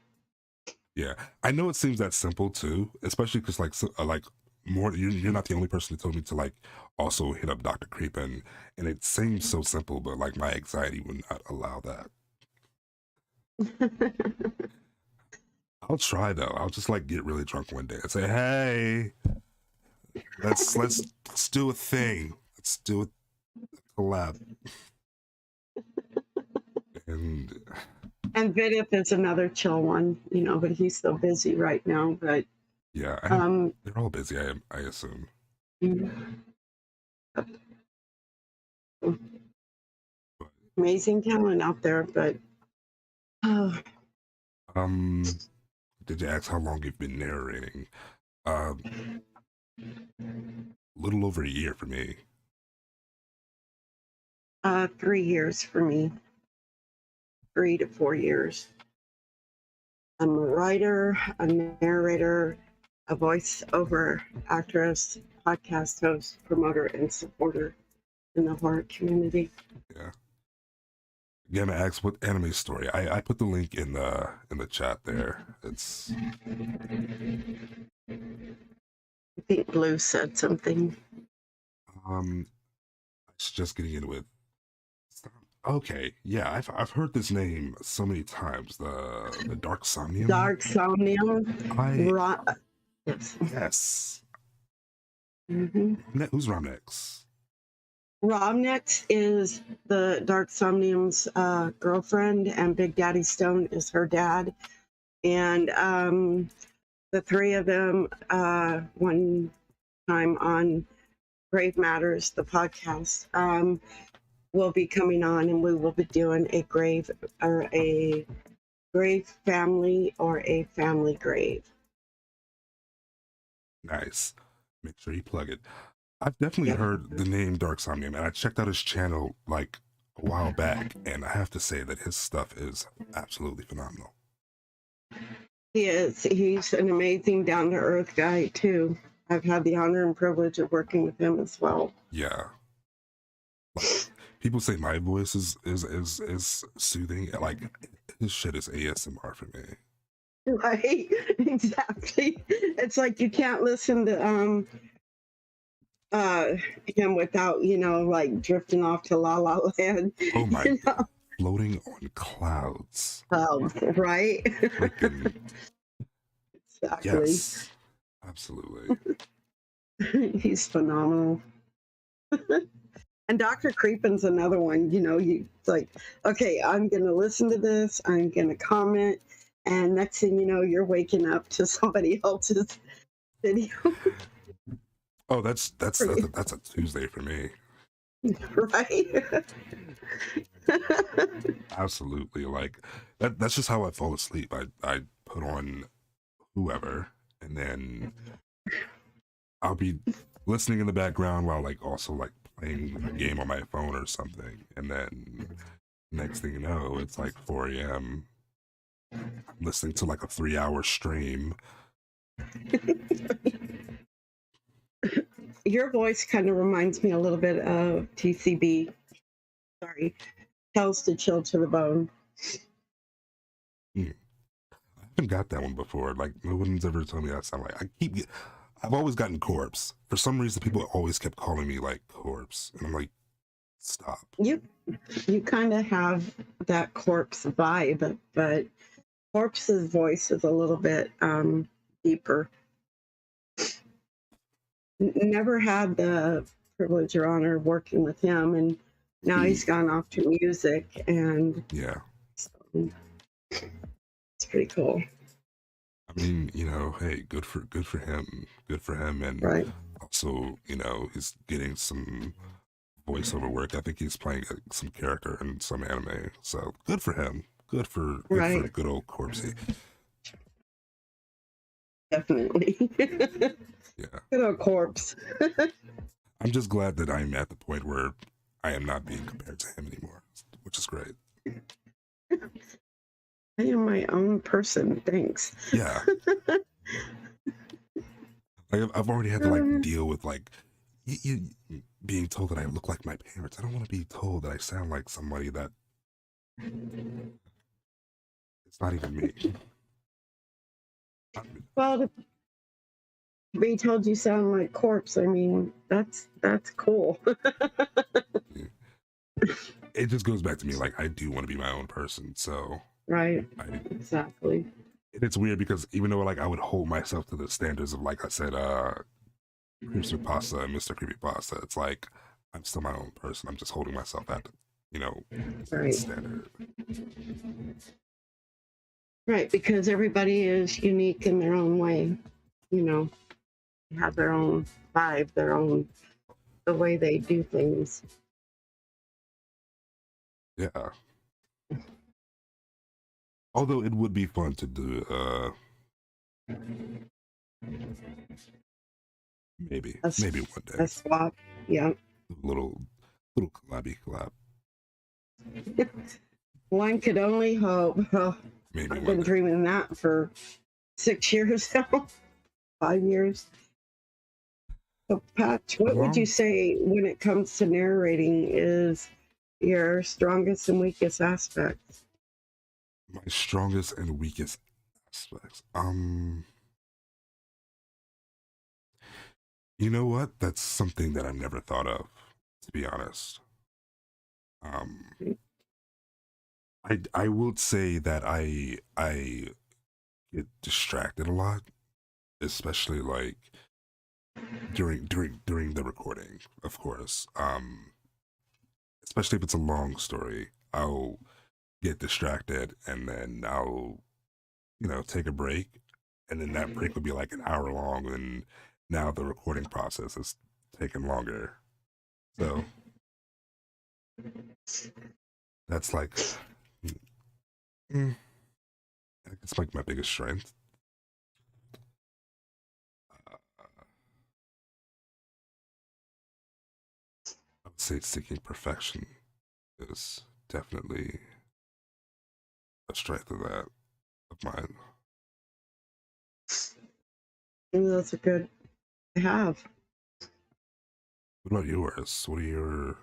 Yeah, I know it seems that simple too, especially because like more you're not the only person who told me to like also hit up Dr. Creepin, and it seems so simple, but like my anxiety would not allow that. I'll try though. I'll just like get really drunk one day and say, "Hey, let's do a thing. Let's do a collab." And And Vidith is another chill one, but he's so busy right now. But yeah, they're all busy. I assume. Amazing talent out there, but oh, Did you ask how long you've been narrating? Little over a year for me. 3 years for me. 3 to 4 years. I'm a writer, a narrator, a voiceover actress, podcast host, promoter, and supporter in the horror community. Yeah. Gamma asks what anime story. I put the link in the chat there. It's I think Blue said something. I was just getting in with. Okay, yeah, I've heard this name so many times. The Dark Somnium. Dark Somnium. Yes. Yes. Mm-hmm. Who's Romnex? Romnex is the Dark Somnium's girlfriend, and Big Daddy Stone is her dad. And the three of them, one time on Grave Matters, the podcast, will be coming on, and we will be doing a grave family or a family grave. Nice. Make sure you plug it. I've definitely heard the name Dark Somnium, and I checked out his channel like a while back, and I have to say that his stuff is absolutely phenomenal. He is. He's an amazing, down-to-earth guy too. I've had the honor and privilege of working with him as well. Yeah. Like, people say my voice is soothing. Like his shit is ASMR for me. Right? Exactly. It's like you can't listen to him without, like drifting off to La La Land. Oh my God. Floating on clouds. Right? Freaking exactly. yes. Absolutely. He's phenomenal. And Dr. Creepin's another one, it's like, okay, I'm going to listen to this, I'm going to comment, and next thing you know, you're waking up to somebody else's video. Oh, that's a Tuesday for me. Right? Absolutely. Like that's just how I fall asleep. I put on whoever, and then I'll be listening in the background while like also like playing a game on my phone or something, and then next thing you know, it's like 4 a.m. I'm listening to like a 3-hour stream. Your voice kind of reminds me a little bit of TCB. Sorry, Tells to Chill to the Bone. I haven't got that one before. Like no one's ever told me that sound like. I've always gotten Corpse. For some reason, people always kept calling me like Corpse, and I'm like, stop. You kind of have that Corpse vibe, but Corpse's voice is a little bit deeper. Never had the privilege or honor of working with him, and now he's gone off to music, and yeah, so it's pretty cool. I mean, hey, good for him, and right. Also, he's getting some voiceover work. I think he's playing some character in some anime. So good for him. Good for Right. good old Corpsey. Definitely. Good Yeah. old corpse. I'm just glad that I'm at the point where I am not being compared to him anymore, which is great. I am my own person. Thanks. Yeah. Like I've already had to like deal with like being told that I look like my parents. I don't want to be told that I sound like somebody that it's not even me. Well, to be told you sound like corpse, I mean, that's cool. It just goes back to me like I do want to be my own person. So Right. Exactly. it's weird because even though like I would hold myself to the standards of like I said, Mr. Pasta and Mr. Creepy Pasta, it's like I'm still my own person. I'm just holding myself at Right. standard. Right, because everybody is unique in their own way. You know, they have their own vibe, the way they do things. Yeah. Although it would be fun to do maybe one day. A swap. Yeah. Little collabby collab. One could only hope. Oh, Maybe I've one been day. dreaming that for 6 years now, 5 years. So, Patch, what would you say when it comes to narrating is your strongest and weakest aspects? My strongest and weakest aspects. You know what? That's something that I've never thought of, to be honest. I would say that I get distracted a lot, especially like during the recording, of course. Especially if it's a long story, I'll get distracted and then I'll take a break, and then that break would be like an hour long, and now the recording process is taking longer. So that's like, mm, I guess like my biggest strength. Uh, I would say seeking perfection is definitely a strength of mine. That's a good to have. What about yours? What are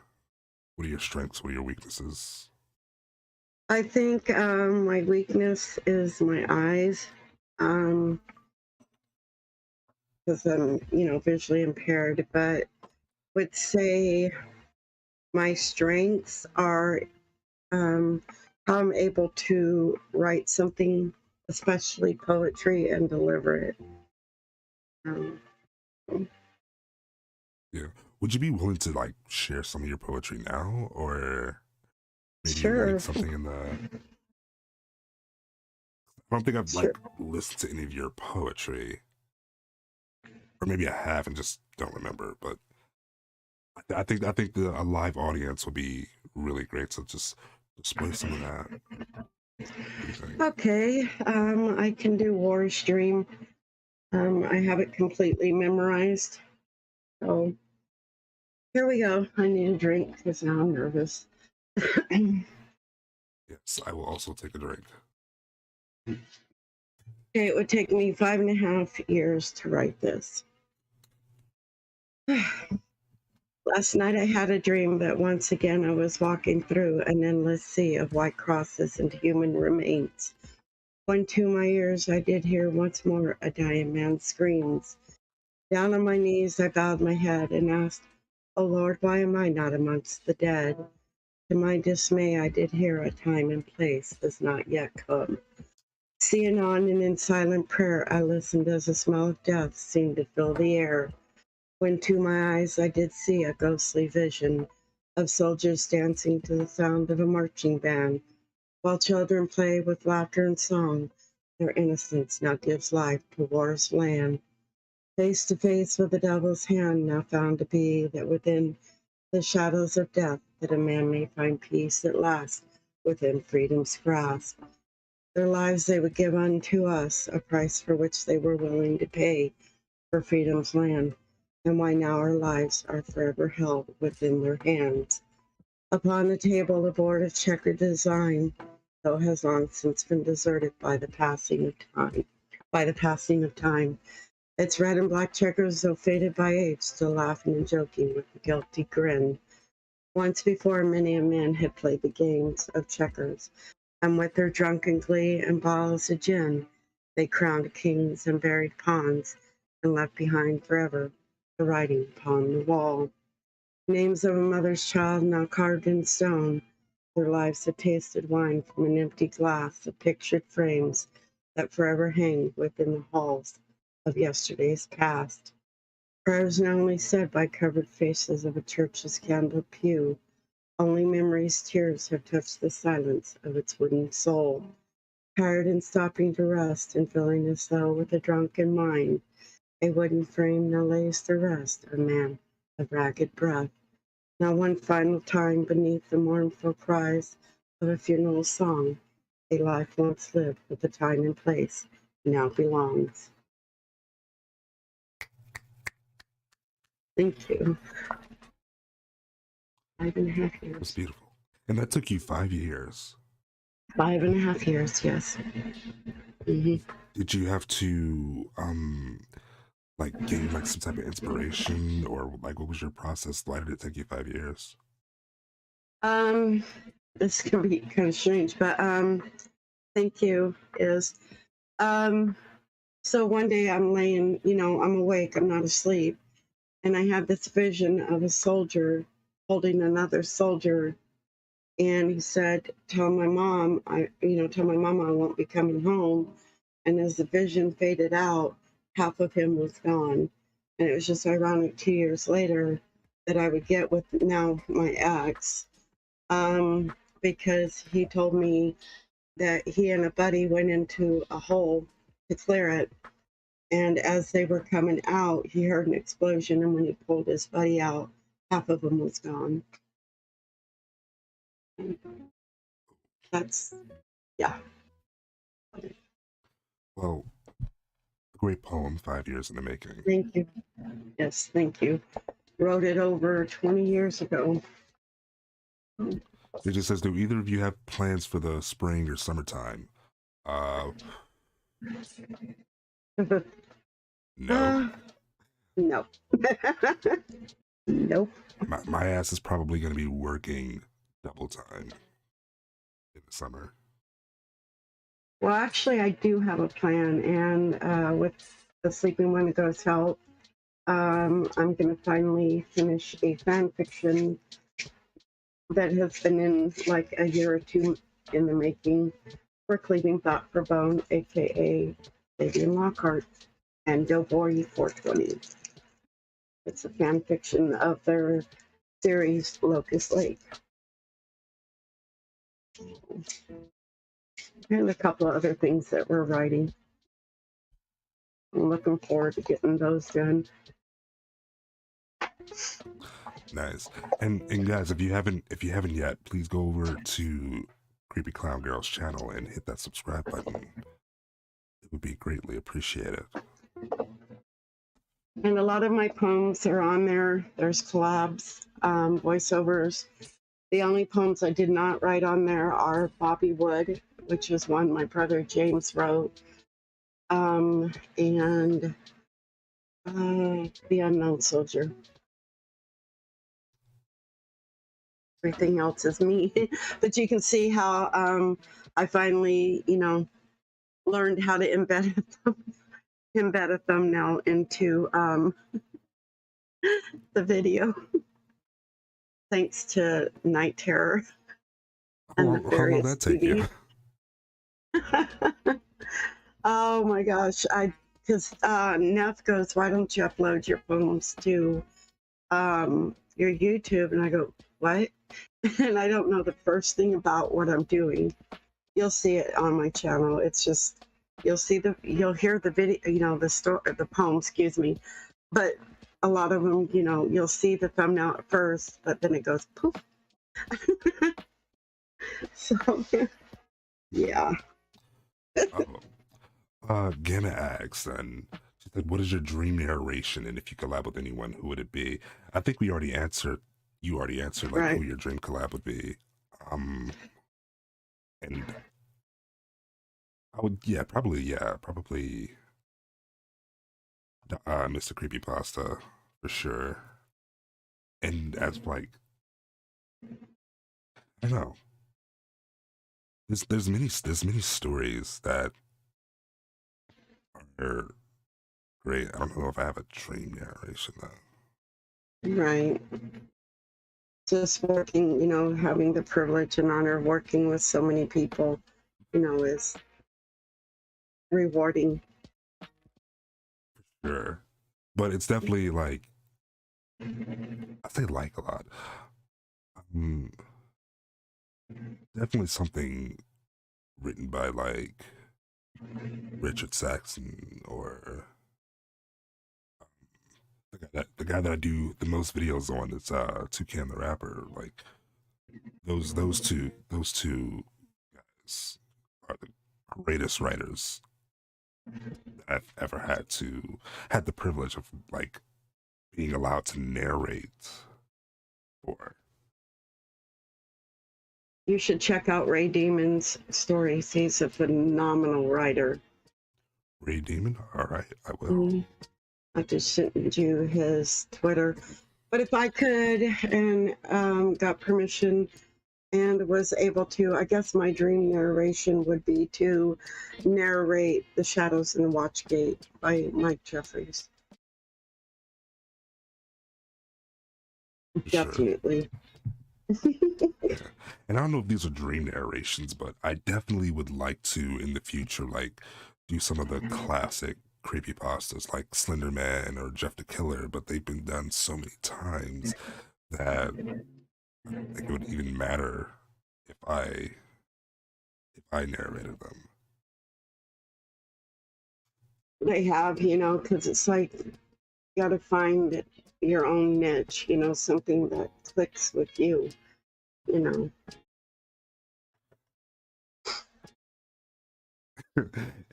your strengths? What are your weaknesses? I think my weakness is my eyes, because I'm, visually impaired. But would say my strengths are how I'm able to write something, especially poetry, and deliver it. Um, Yeah. Would you be willing to like share some of your poetry now, or maybe like sure, something in the? I don't think I've sure. like listened to any of your poetry, or maybe I have and just don't remember. But I think a live audience would be really great. So just display some of that. What do you think? Okay, I can do War Stream. I have it completely memorized. So here we go. I need a drink because now I'm nervous. Yes, I will also take a drink. Okay, it would take me 5.5 years to write this. Last night I had a dream that once again I was walking through an endless sea of white crosses and human remains. When to my ears I did hear once more a dying man's screams. Down on my knees I bowed my head and asked, "O Lord, why am I not amongst the dead?" To my dismay I did hear a time and place has not yet come. Seeing on and in silent prayer I listened as the smell of death seemed to fill the air. When to my eyes I did see a ghostly vision of soldiers dancing to the sound of a marching band, while children play with laughter and song. Their innocence now gives life to war's land. Face to face with the devil's hand now found to be that within the shadows of death, that a man may find peace at last within freedom's grasp. Their lives they would give unto us, a price for which they were willing to pay for freedom's land, and why now our lives are forever held within their hands. Upon the table a board of checkered design, though has long since been deserted by the passing of time. Its red and black checkers, though faded by age, still laughing and joking with a guilty grin. Once before many a man had played the games of checkers, and with their drunken glee and bottles of gin, they crowned kings and buried pawns, and left behind forever the writing upon the wall. Names of a mother's child now carved in stone, their lives have tasted wine from an empty glass of pictured frames that forever hang within the halls of yesterday's past. Prayers now only said by covered faces of a church's candled pew. Only memory's tears have touched the silence of its wooden soul. Tired and stopping to rest, and feeling as though with a drunken mind, a wooden frame now lays to rest a man of ragged breath. Now one final time beneath the mournful cries of a funeral song, a life once lived with the time and place now belongs. Thank you. 5.5 That's years. beautiful. And that took you 5 years. 5.5 years, yes. Mm-hmm. Did you have to like gain like some type of inspiration, or like what was your process? Why did it take you 5 years? This can be kind of strange, but thank you is so one day I'm laying, I'm awake, I'm not asleep, and I have this vision of a soldier holding another soldier, and he said, tell my mom I won't be coming home. And as the vision faded out, half of him was gone. And it was just ironic 2 years later that I would get with now my ex, because he told me that he and a buddy went into a hole to clear it. And as they were coming out, he heard an explosion. And when he pulled his buddy out, half of him was gone. That's, yeah. Well, a great poem, 5 years in the making. Thank you. Yes, thank you. Wrote it over 20 years ago. It just says, do either of you have plans for the spring or summertime? No. No. Nope. My ass is probably going to be working double time in the summer. Well, actually, I do have a plan, and with the Sleeping Wendigos' help, I'm going to finally finish a fan fiction that has been in like a year or two in the making for Cleaving Thought for Bone, aka Fabian Lockhart, and Doughboy 420. It's a fan fiction of their series Locust Lake. And a couple of other things that we're writing. I'm looking forward to getting those done. Nice. And guys, if you haven't yet, please go over to Creepy Clown Girl's channel and hit that subscribe button. It would be greatly appreciated. And a lot of my poems are on there. There's collabs, voiceovers. The only poems I did not write on there are Bobby Wood, which is one my brother James wrote, and The Unknown Soldier. Everything else is me. But you can see how I finally, learned how to embed a thumbnail into the video. Thanks to Night Terror. How long did that take you? Oh my gosh. Because Neff goes, why don't you upload your poems to your YouTube? And I go, what? And I don't know the first thing about what I'm doing. You'll see it on my channel. It's just, you'll hear the video, the poem, excuse me. But a lot of them, you'll see the thumbnail at first, but then it goes poof. So, yeah. Oh, Gamma asks, and she said, "What is your dream narration? And if you collab with anyone, who would it be?" I think we already answered. You already answered like who Right. your dream collab would be. Um, and I would, probably Mr. Creepypasta for sure. And as like, I don't know, there's many stories that are great. I don't know if I have a dream narration though. Right. Just working, having the privilege and honor of working with so many people, is rewarding. Sure, but it's definitely like I say like a lot. Um, Definitely something written by like Richard Saxon or the guy that I do the most videos on is Toucan the Rapper. Like those two guys are the greatest writers that I've ever had the privilege of like being allowed to narrate for. You should check out Ray Demon's stories. He's a phenomenal writer. Ray Demon. All right, I will. I just sent you his Twitter. But if I could and got permission and was able to, I guess my dream narration would be to narrate The Shadows in the Watchgate by Mike Jeffries. For sure. Definitely. Yeah. And I don't know if these are dream narrations, but I definitely would like to in the future, like do some of the classic creepypastas like Slender Man or Jeff the Killer, but they've been done so many times that I don't think it would even matter if I narrated them. They have, because it's like you got to find your own niche, something that clicks with you, you know.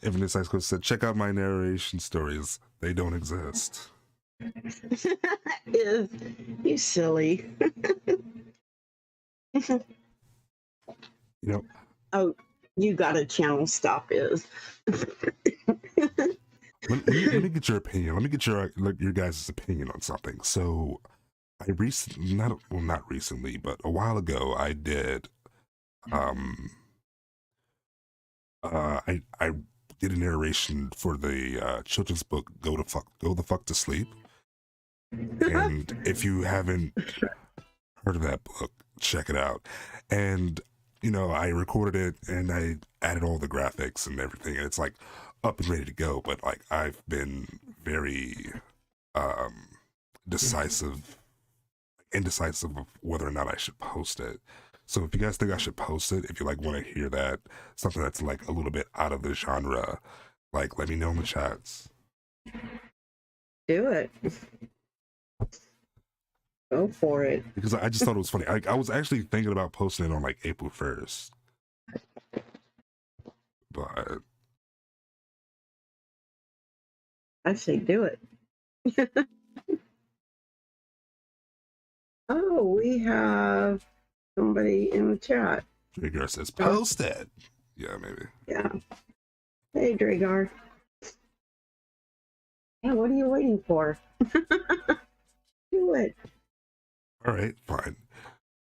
Infinite Psycho said, check out my narration stories. They don't exist. Is you silly. You know, Oh, you got a channel stop is. let me get your opinion. Let me get your guys' opinion on something. So I recently, not recently, but a while ago, I did um I did a narration for the children's book Go the Fuck to Sleep. And if you haven't heard of that book, check it out. And I recorded it and I added all the graphics and everything, and it's like up and ready to go. But like I've been very um indecisive of whether or not I should post it. So if you guys think I should post it, if you like want to hear that, something that's like a little bit out of the genre, like let me know in the chats. Do it. Go for it. Because I just thought it was funny. I was actually thinking about posting it on like April 1st. But I say do it. Oh, we have somebody in the chat. Dragar says post it. Yeah, maybe. Yeah. Hey, Dragar. Yeah, what are you waiting for? Do it. All right, fine.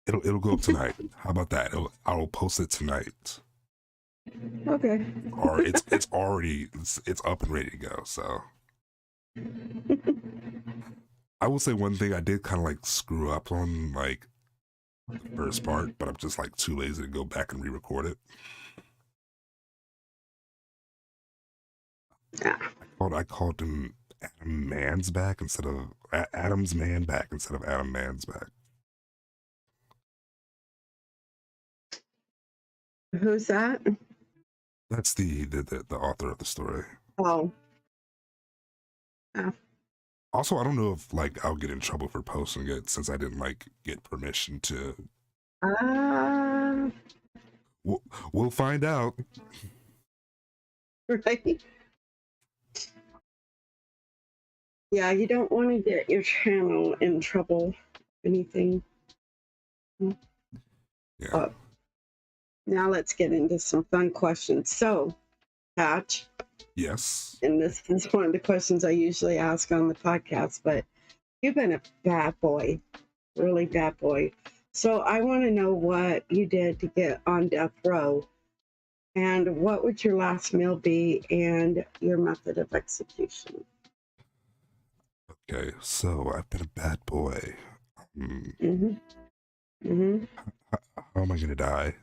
It'll go up tonight. How about that? I'll post it tonight. Okay. Or it's up and ready to go. So I will say one thing I did kind of like screw up on like the first part, but I'm just like too lazy to go back and re-record it. Yeah. I called him Adam Man's back instead of Adam's Man back instead of Adam Man's back. Who's that? That's the author of the story. Oh. Yeah. Also, I don't know if like I'll get in trouble for posting it since I didn't like get permission to. Ah, We'll, we'll find out. right. Yeah, you don't want to get your channel in trouble. Anything. Yeah. Now let's get into some fun questions. So, Patch, Yes. and this is one of the questions I usually ask on the podcast, but you've been a bad boy, really bad boy. So I want to know what you did to get on death row, and what would your last meal be, and your method of execution. Okay. So I've been a bad boy. Hmm, Mm-hmm. Mm-hmm. how am I gonna die?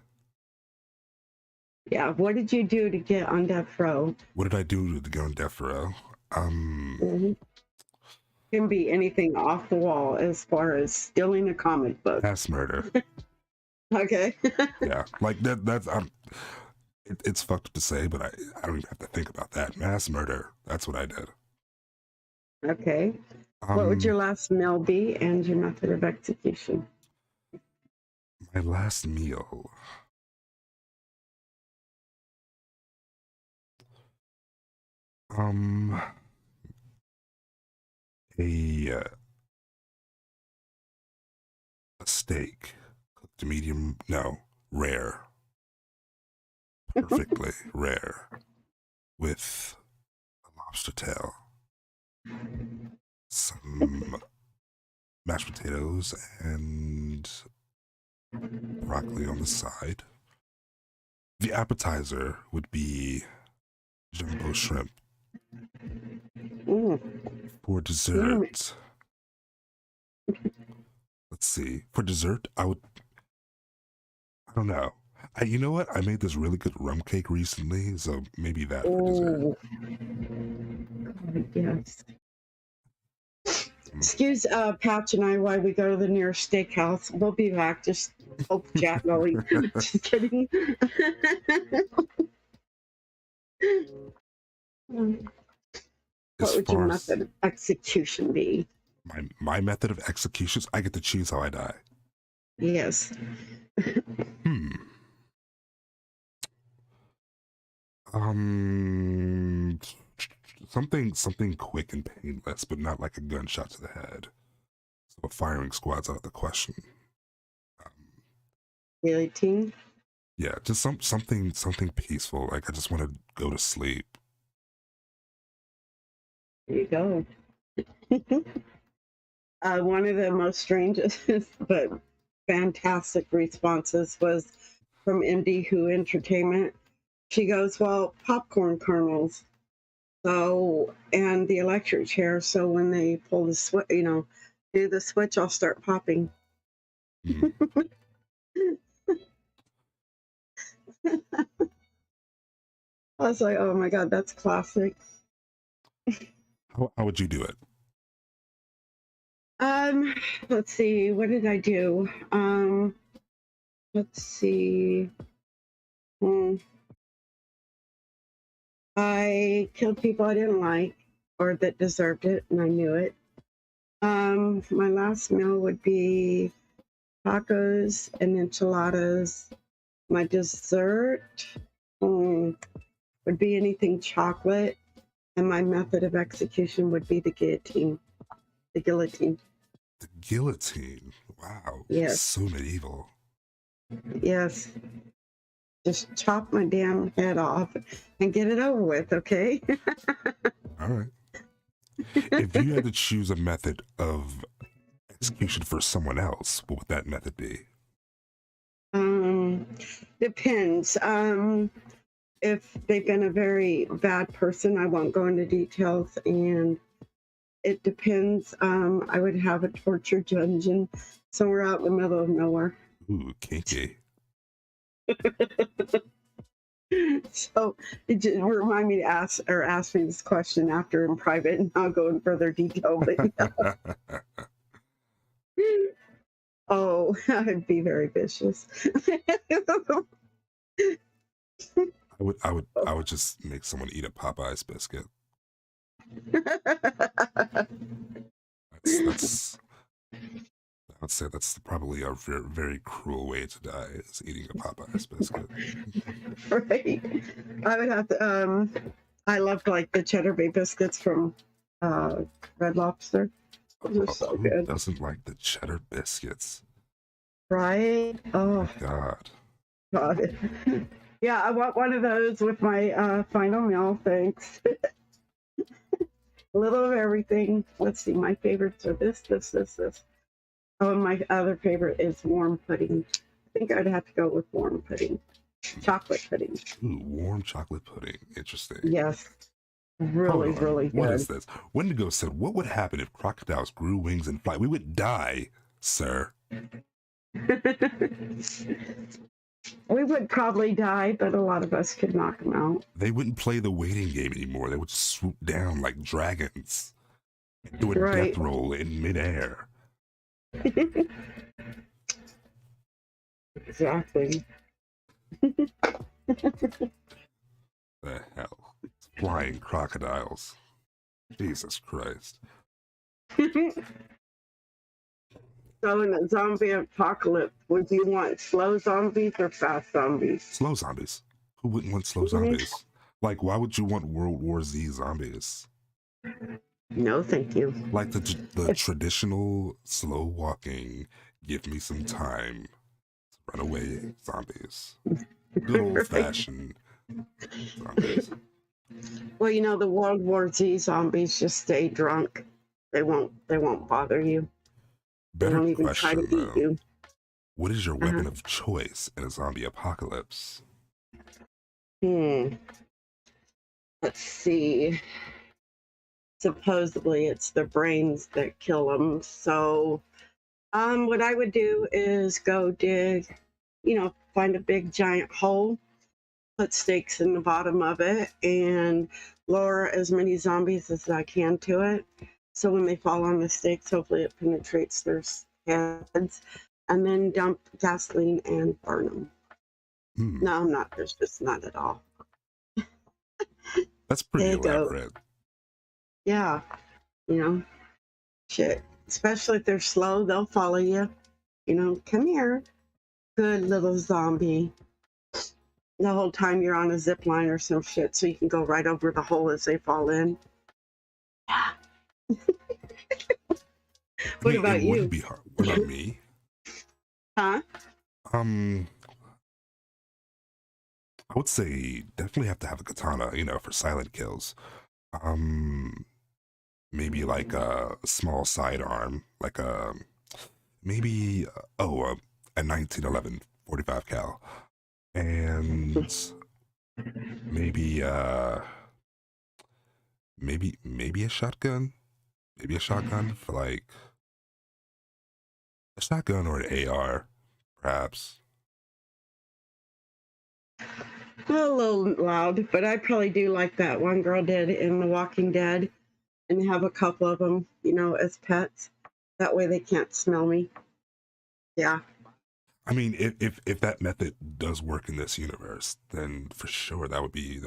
Yeah. What did you do to get on death row? What did I do to go on death row? Mm-hmm. Can be anything off the wall as far as stealing a comic book. Mass murder. Okay. Yeah, like that. That's it's fucked up to say, but I don't even have to think about that. Mass murder. That's what I did. Okay. What would your Um, last meal be, and your method of execution? my last meal. Um, a steak cooked medium. No, rare. Perfectly rare with a lobster tail, some mashed potatoes, and broccoli on the side. The appetizer would be jumbo shrimp. Mm, For yummy. dessert, let's see. For dessert, I don't know. You know what? I made this really good rum cake recently, so maybe that for dessert. Oh, yes. Mm. Excuse Patch and I while we go to the nearest steakhouse. We'll be back. Just hope chat going. Just kidding. As What would your far as method of execution be? my method of executions, I get to choose how I die. Yes. Hmm. Um, something quick and painless, but not like a gunshot to the head. So a firing squad's out of the question. Um, Guillotine. yeah, just something peaceful. Like I just want to go to sleep. There you go. One of the most strangest but fantastic responses was from MD Who Entertainment. She goes, "Well, popcorn kernels. So, and the electric chair. So when they pull the switch, do the switch, I'll start popping." Hmm. I was like, "Oh my God, that's classic." How would you do it? Um, let's see, what did I do? Let's see. Hmm. I killed people I didn't like or that deserved it, and I knew it. My last meal would be tacos and enchiladas. My dessert would be anything chocolate, and my method of execution would be the guillotine. The guillotine. The guillotine. Wow, Yes, so medieval. yes. Just chop my damn head off and get it over with, okay? All right. If you had to choose a method of execution for someone else, what would that method be? Um, Depends. If they've been a very bad person, I won't go into details, and it depends. I would have a torture dungeon somewhere out in the middle of nowhere. Ooh, kinky. So it just remind me to ask me this question after in private, and I'll go in further detail. But yeah. Oh, I'd be very vicious. I would just make someone eat a Popeye's biscuit. that's I would say that's probably a very, very cruel way to die, is eating a Popeye's biscuit. Right. I would have to. I love like the Cheddar Bay biscuits from uh, Red Lobster. Those are so Who good. doesn't like the cheddar biscuits? Right? Oh, God. God. Yeah, I want one of those with my final meal. Thanks. A little of everything. Let's see. My favorites are this. Oh, and my other favorite is warm pudding. I think I'd have to go with warm pudding. Chocolate pudding. Ooh, warm chocolate pudding. Interesting. Yes. Hold Really, on. really What is good. this? Wendigo said, "What would happen if crocodiles grew wings and fly? We would die, sir." We would probably die, but a lot of us could knock them out. They wouldn't play the waiting game anymore. They would swoop down like dragons and do a Right. death roll in midair. Exactly. The hell? Flying crocodiles. Jesus Christ. So in a zombie apocalypse, would you want slow zombies or fast zombies? Slow zombies. Who wouldn't want slow zombies? Like, why would you want World War Z zombies? No, thank you. Like the traditional slow walking, give me some time, run away zombies. Good old fashioned zombies. Well, you know, the World War Z zombies just stay drunk. They won't bother you. They Better won't even try to question eat though. you. What is your weapon of choice in a zombie apocalypse? Let's see. Supposedly it's the brains that kill them. So what I would do is go dig, find a big giant hole, put stakes in the bottom of it, and lower as many zombies as I can to it. So when they fall on the stakes, hopefully it penetrates their heads, and then dump gasoline and burn them. No, I'm not. There's just not at all. That's pretty elaborate. Yeah, shit. Especially if they're slow, they'll follow you. Come here, good little zombie. The whole time you're on a zip line or some shit, so you can go right over the hole as they fall in. Yeah. What about you? Wouldn't be hard. What about me? Huh? I would say definitely have to have a katana, for silent kills. Maybe like a small sidearm, like maybe a 1911 45 cal, and maybe maybe a shotgun, for like a shotgun or an AR, perhaps. A little loud, but I probably do like that one girl did in The Walking Dead, and have a couple of them, as pets. That way they can't smell me. Yeah. I mean, if that method does work in this universe, then for sure that would be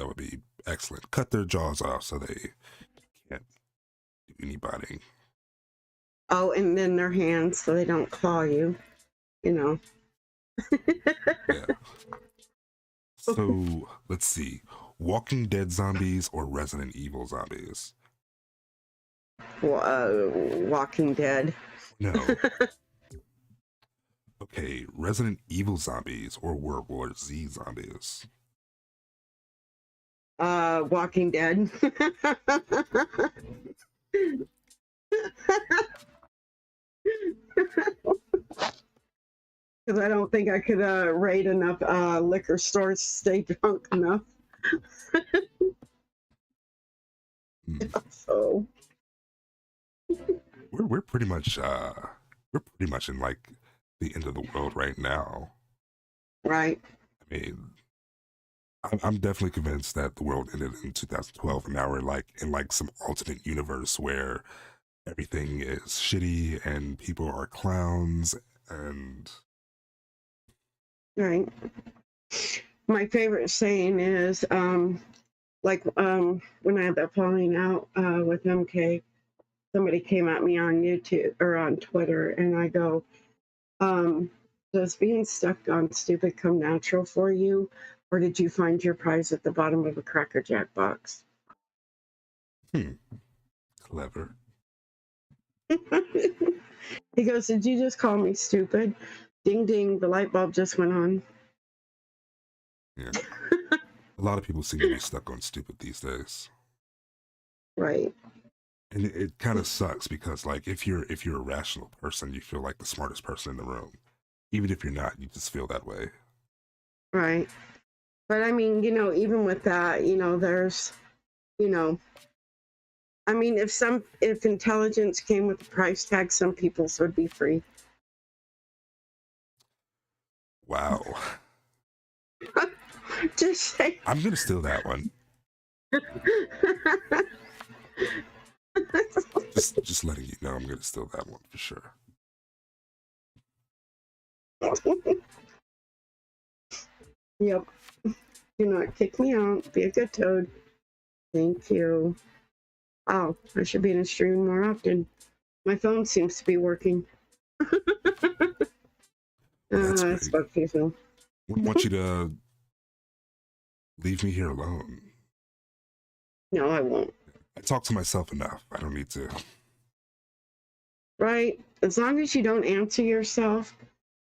excellent. Cut their jaws off so they can't do any biting. Oh, and then their hands so they don't claw you. Yeah. So let's see, Walking Dead zombies or Resident Evil zombies? Walking Dead. No. Okay, Resident Evil zombies or World War Z zombies? Walking Dead. Because I don't think I could raid enough liquor stores to stay drunk enough. So we're pretty much in like the end of the world right now. Right. I mean, I'm definitely convinced that the world ended in 2012, and now we're like in like some alternate universe where everything is shitty and people are clowns and. Right. My favorite saying is, when I had that falling out with MK, somebody came at me on YouTube or on Twitter, and I go, does being stuck on stupid come natural for you, or did you find your prize at the bottom of a Cracker Jack box? Clever. He goes, did you just call me stupid? Ding ding, the light bulb just went on. Yeah. A lot of people seem to be stuck on stupid these days. Right. And it kind of sucks because, like, if you're a rational person, you feel like the smartest person in the room. Even if you're not, you just feel that way. Right. But I mean, even with that, there's, I mean, if intelligence came with a price tag, some people's would be free. Wow. Just say. I'm gonna steal that one. Just letting you know, I'm gonna steal that one for sure. Yep. Do not kick me out. Be a good toad. Thank you. Oh, I should be in a stream more often. My phone seems to be working. Well, that's I great. spoke too soon. Wouldn't want you to leave me here alone. No, I won't. I talk to myself enough. I don't need to. Right? As long as you don't answer yourself,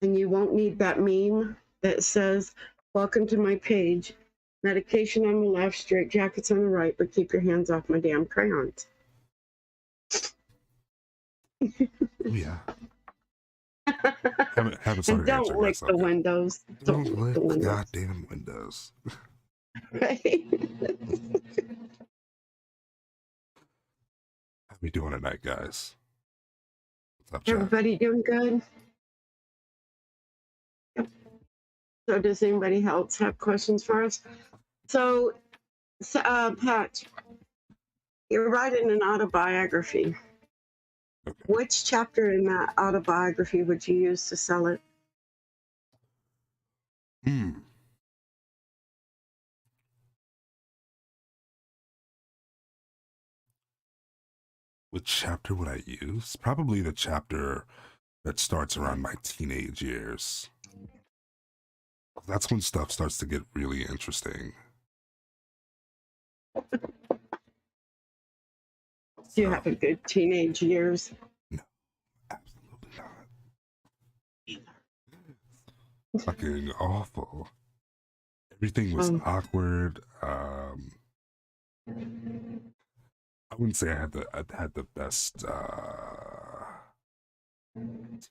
and you won't need that meme that says, welcome to my page, medication on the left, straight jackets on the right, but keep your hands off my damn crayons. Oh, yeah. Haven't started And don't answering lick myself the yet. windows. Don't lick the the windows. goddamn windows. Right? How we doing tonight, guys? What's up, chat? Everybody doing good? So does anybody else have questions for us? So Pat, you're writing an autobiography. Okay. Which chapter in that autobiography would you use to sell it? Which chapter would I use? Probably the chapter that starts around my teenage years. That's when stuff starts to get really interesting. Do you have a good teenage years? No, absolutely not. Fucking awful. Everything was awkward. I wouldn't say I had the best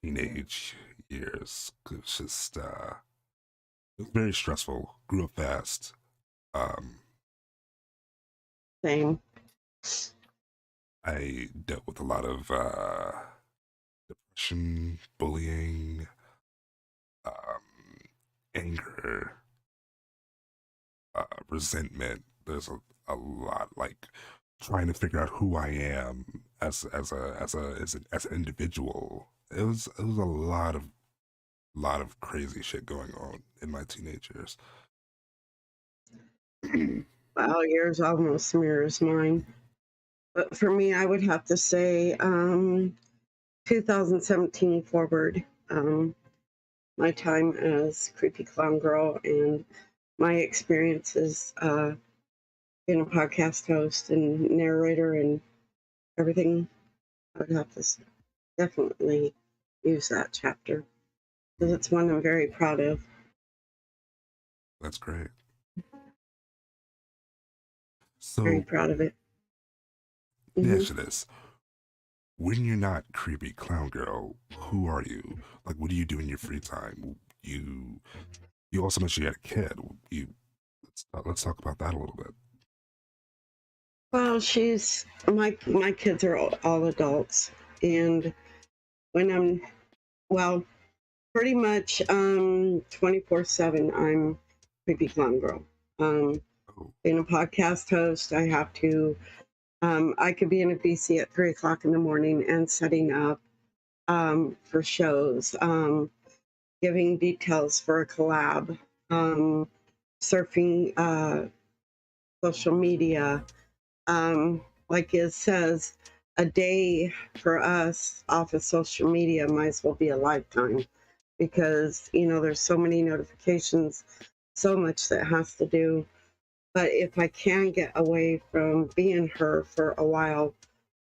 teenage years. It was just it was very stressful. Grew up fast. Same. I dealt with a lot of depression, bullying, anger, resentment. There's a lot, like trying to figure out who I am as an individual. It was a lot of crazy shit going on in my teenage years. Wow, yours almost mirrors mine. But for me, I would have to say 2017 forward. My time as creepy clown girl and my experiences being a podcast host and narrator and everything. I would have to definitely use that chapter because it's one I'm very proud of. That's great. So Very proud of it. yes, it is. When you're not creepy clown girl, who are you? Like, what do you do in your free time? You also mentioned you had a kid. Let's talk about that a little bit. Well, she's my kids are all adults, and when I'm pretty much 24/7, I'm creepy clown girl. Being a podcast host, I have to. I could be in a BC at 3:00 in the morning and setting up for shows, giving details for a collab, surfing social media. Like it says, a day for us off of social media might as well be a lifetime, because there's so many notifications, so much that has to do. But if I can get away from being her for a while,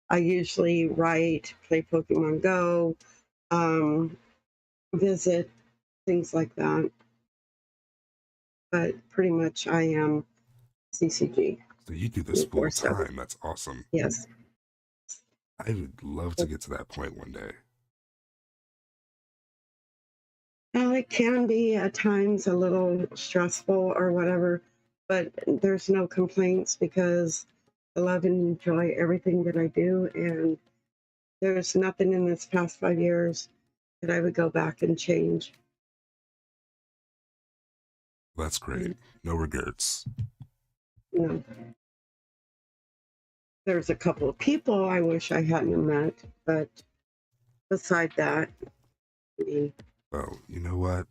I usually write, play Pokemon Go, um, visit, things like that. But pretty much I am CCG So you do this full 24/7. time. That's awesome. Yes. I would love to get to that point one day. Well, it can be at times a little stressful or whatever, but there's no complaints because I love and enjoy everything that I do. And there's nothing in this past 5 years that I would go back and change. That's great. No regrets. No, there's a couple of people I wish I hadn't met, but beside that, I mean, Well, you know what?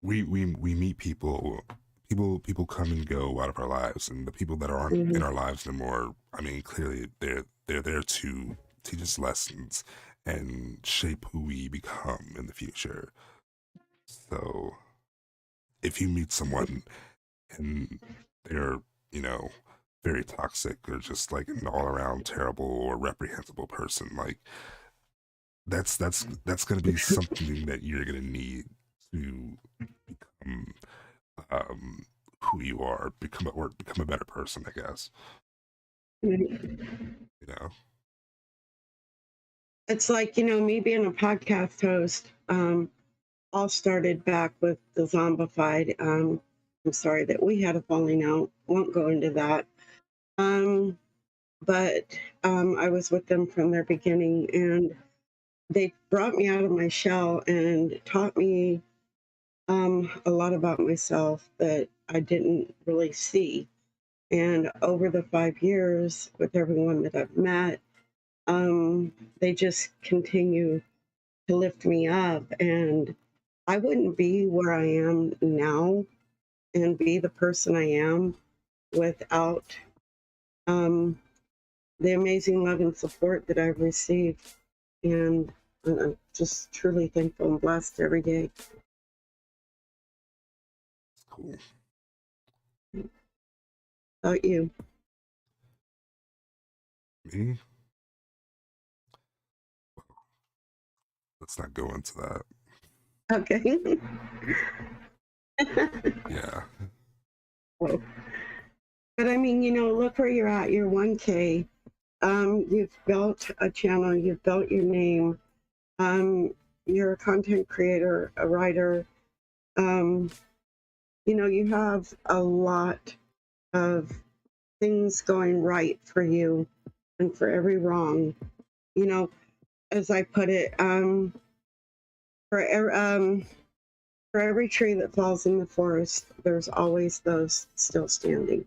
We meet people come and go out of our lives, and the people that aren't in mhm. our lives anymore, I mean, clearly they're there to teach us lessons and shape who we become in the future. So if you meet someone and they're, you know, very toxic or just like an all around terrible or reprehensible person, like that's gonna be something that you're gonna need to become um who you are, become a better person, I guess. You know? It's like, me being a podcast host, all started back with the Zombified. I'm sorry that we had a falling out. Won't go into that. Um, but I was with them from their beginning, and they brought me out of my shell and taught me a lot about myself that I didn't really see. And over the 5 years, with everyone that I've met, um, they just continue to lift me up. And I wouldn't be where I am now and be the person I am without um, the amazing love and support that I've received. And I'm just truly thankful and blessed every day. It's cool. About you? Me? Let's not go into that. Okay. Yeah. Well, but I mean, look where you're at. You're 1K. You've built a channel. You've built your name. You're a content creator, a writer. Um, you have a lot of things going right for you, and for every wrong. You know, as I put it, for for every tree that falls in the forest, there's always those still standing.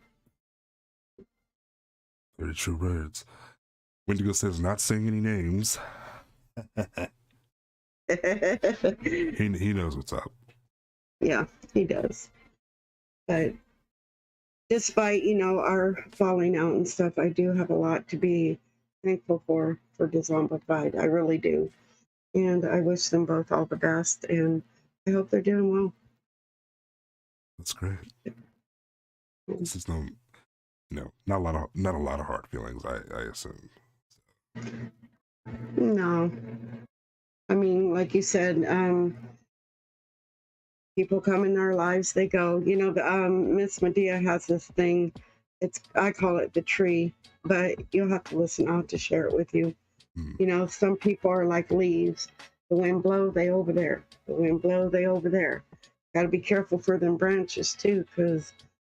Very true words. Wendigo says not saying any names. He knows what's up. Yeah, he does. But despite our falling out and stuff, I do have a lot to be thankful for Disombified. I really do, and I wish them both all the best, and I hope they're doing well. That's great. This is no, not a lot of hard feelings, I assume. No, I mean, like you said, people come in our lives, they go. Miss Medea has this thing. I call it the tree, but you'll have to listen. I'll have to share it with you. Some people are like leaves. The wind blow, they over there. The wind blow, they over there. Got to be careful for them branches too, because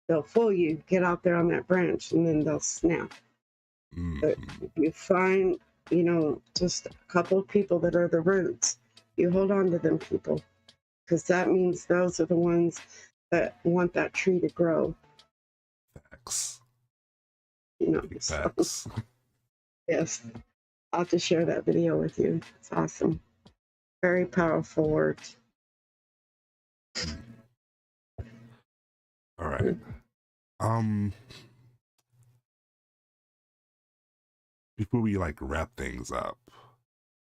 they'll fool you. Get out there on that branch, and then they'll snap. But if you find, just a couple of people that are the roots, you hold on to them people, because that means those are the ones that want that tree to grow. Facts. Big So facts. yes, I'll have to share that video with you. It's awesome. Very powerful words. All right. Um, before we like wrap things up,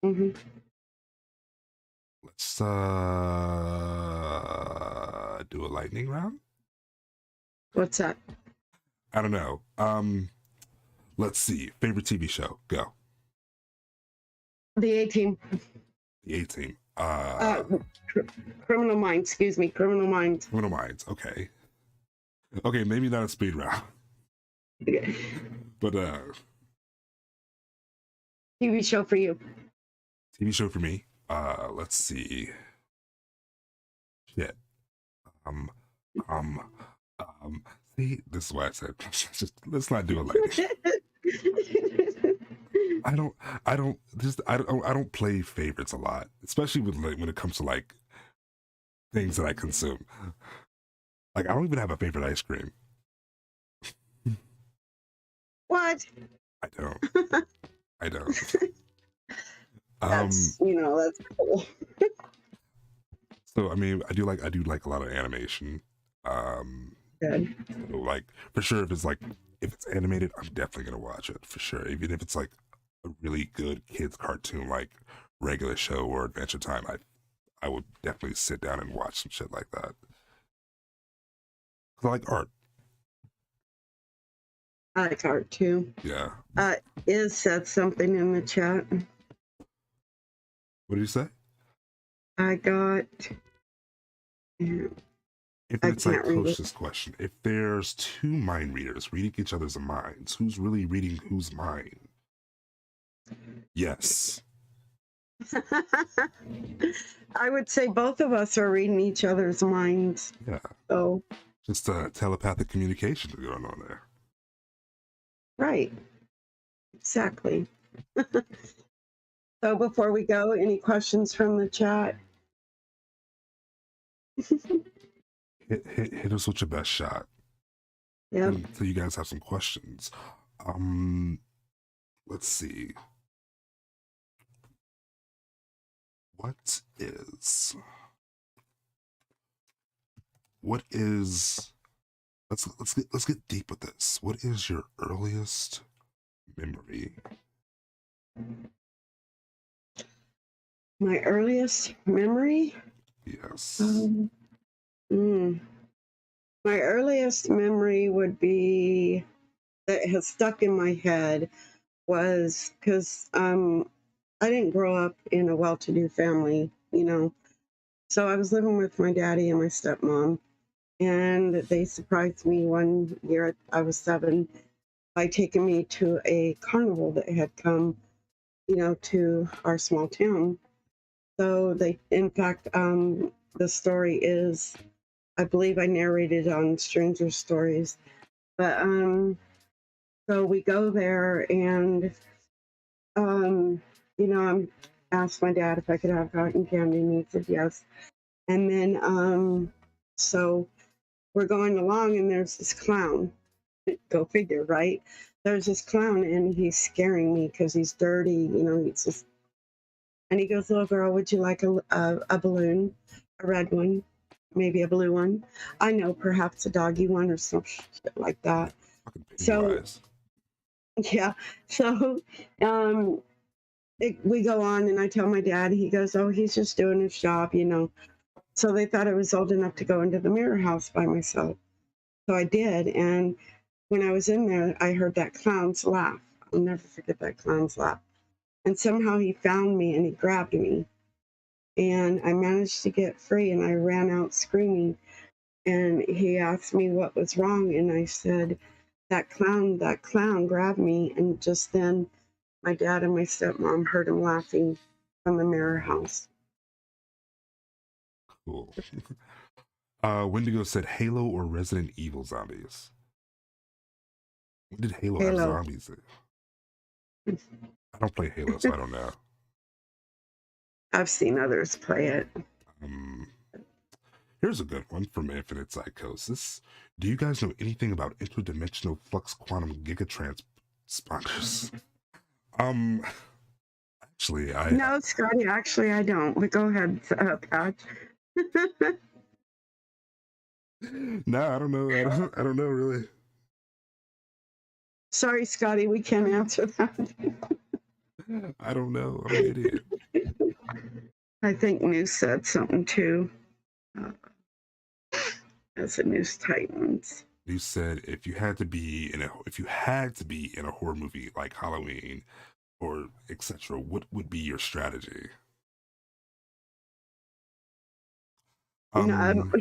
Hmm. let's do a lightning round. What's that? I don't know. Let's see. Favorite TV show? Go. The A-Team. The A-Team. Criminal Minds. Excuse me. Criminal Minds. Criminal Minds. Okay. Okay, maybe not a speed round, but TV show for you. TV show for me. Let's see. Shit. Um, um, See, this is why I said just let's not do it like this. I don't play favorites a lot, especially with like when it comes to like things that I consume. Like I don't even have a favorite ice cream. What? I don't. I don't. That's that's cool. So I mean, I do like a lot of animation. Good. So, like for sure, if it's animated, I'm definitely gonna watch it for sure. Even if it's like a really good kids cartoon, like Regular Show or Adventure Time, I would definitely sit down and watch some shit like that. 'Cause I like art. I like art too. Yeah. Iz said something in the chat. What did you say? I got. Infinite Sight can't read posed it. this question. If there's two mind readers reading each other's minds, who's really reading whose mind? Yes. I would say both of us are reading each other's minds. Yeah. So, Just telepathic communication going on there. right. Exactly. So before we go, any questions from the chat? Hit us with your best shot. Yeah. So you guys have some questions. Let's see. What is let's get deep with this. What is your earliest memory? My earliest memory? Yes. My earliest memory would be that has stuck in my head was because I didn't grow up in a well-to-do family, So I was living with my daddy and my stepmom, and they surprised me one year. I was 7 by taking me to a carnival that had come, to our small town. So in fact, the story is, I believe I narrated on Stranger Stories, but so we go there and I'm asked my dad if I could have cotton candy, and he said yes. And then so we're going along, and there's this clown. Go figure, right? There's this clown, and he's scaring me because he's dirty. He's just. And he goes, "Little girl, would you like a balloon, a red one, maybe a blue one? I know, perhaps a doggy one or some shit like that." Fucking So Pennywise. yeah, so we go on, and I tell my dad. He goes, "Oh, he's just doing his job." So they thought I was old enough to go into the mirror house by myself. So I did, and when I was in there, I heard that clown's laugh. I'll never forget that clown's laugh. And somehow he found me and he grabbed me. And I managed to get free, and I ran out screaming. And he asked me what was wrong. And I said, that clown grabbed me. And just then, my dad and my stepmom heard him laughing from the mirror house. Cool. Wendigo said Halo or Resident Evil zombies. When did Halo have zombies? I don't play Halo, so I don't know. I've seen others play it. Here's a good one from Infinite Psychosis. Do you guys know anything about interdimensional flux quantum gigatransponders? Actually, No, Scotty, actually, I don't. But go ahead, Pat. No, I don't know. I don't know really. Sorry, Scotty, we can't answer that. I don't know. I'm an idiot. I think News said something too. Uh, as a News Titans. You said if you had to be in a horror movie like Halloween or etc., what would be your strategy? No, Um,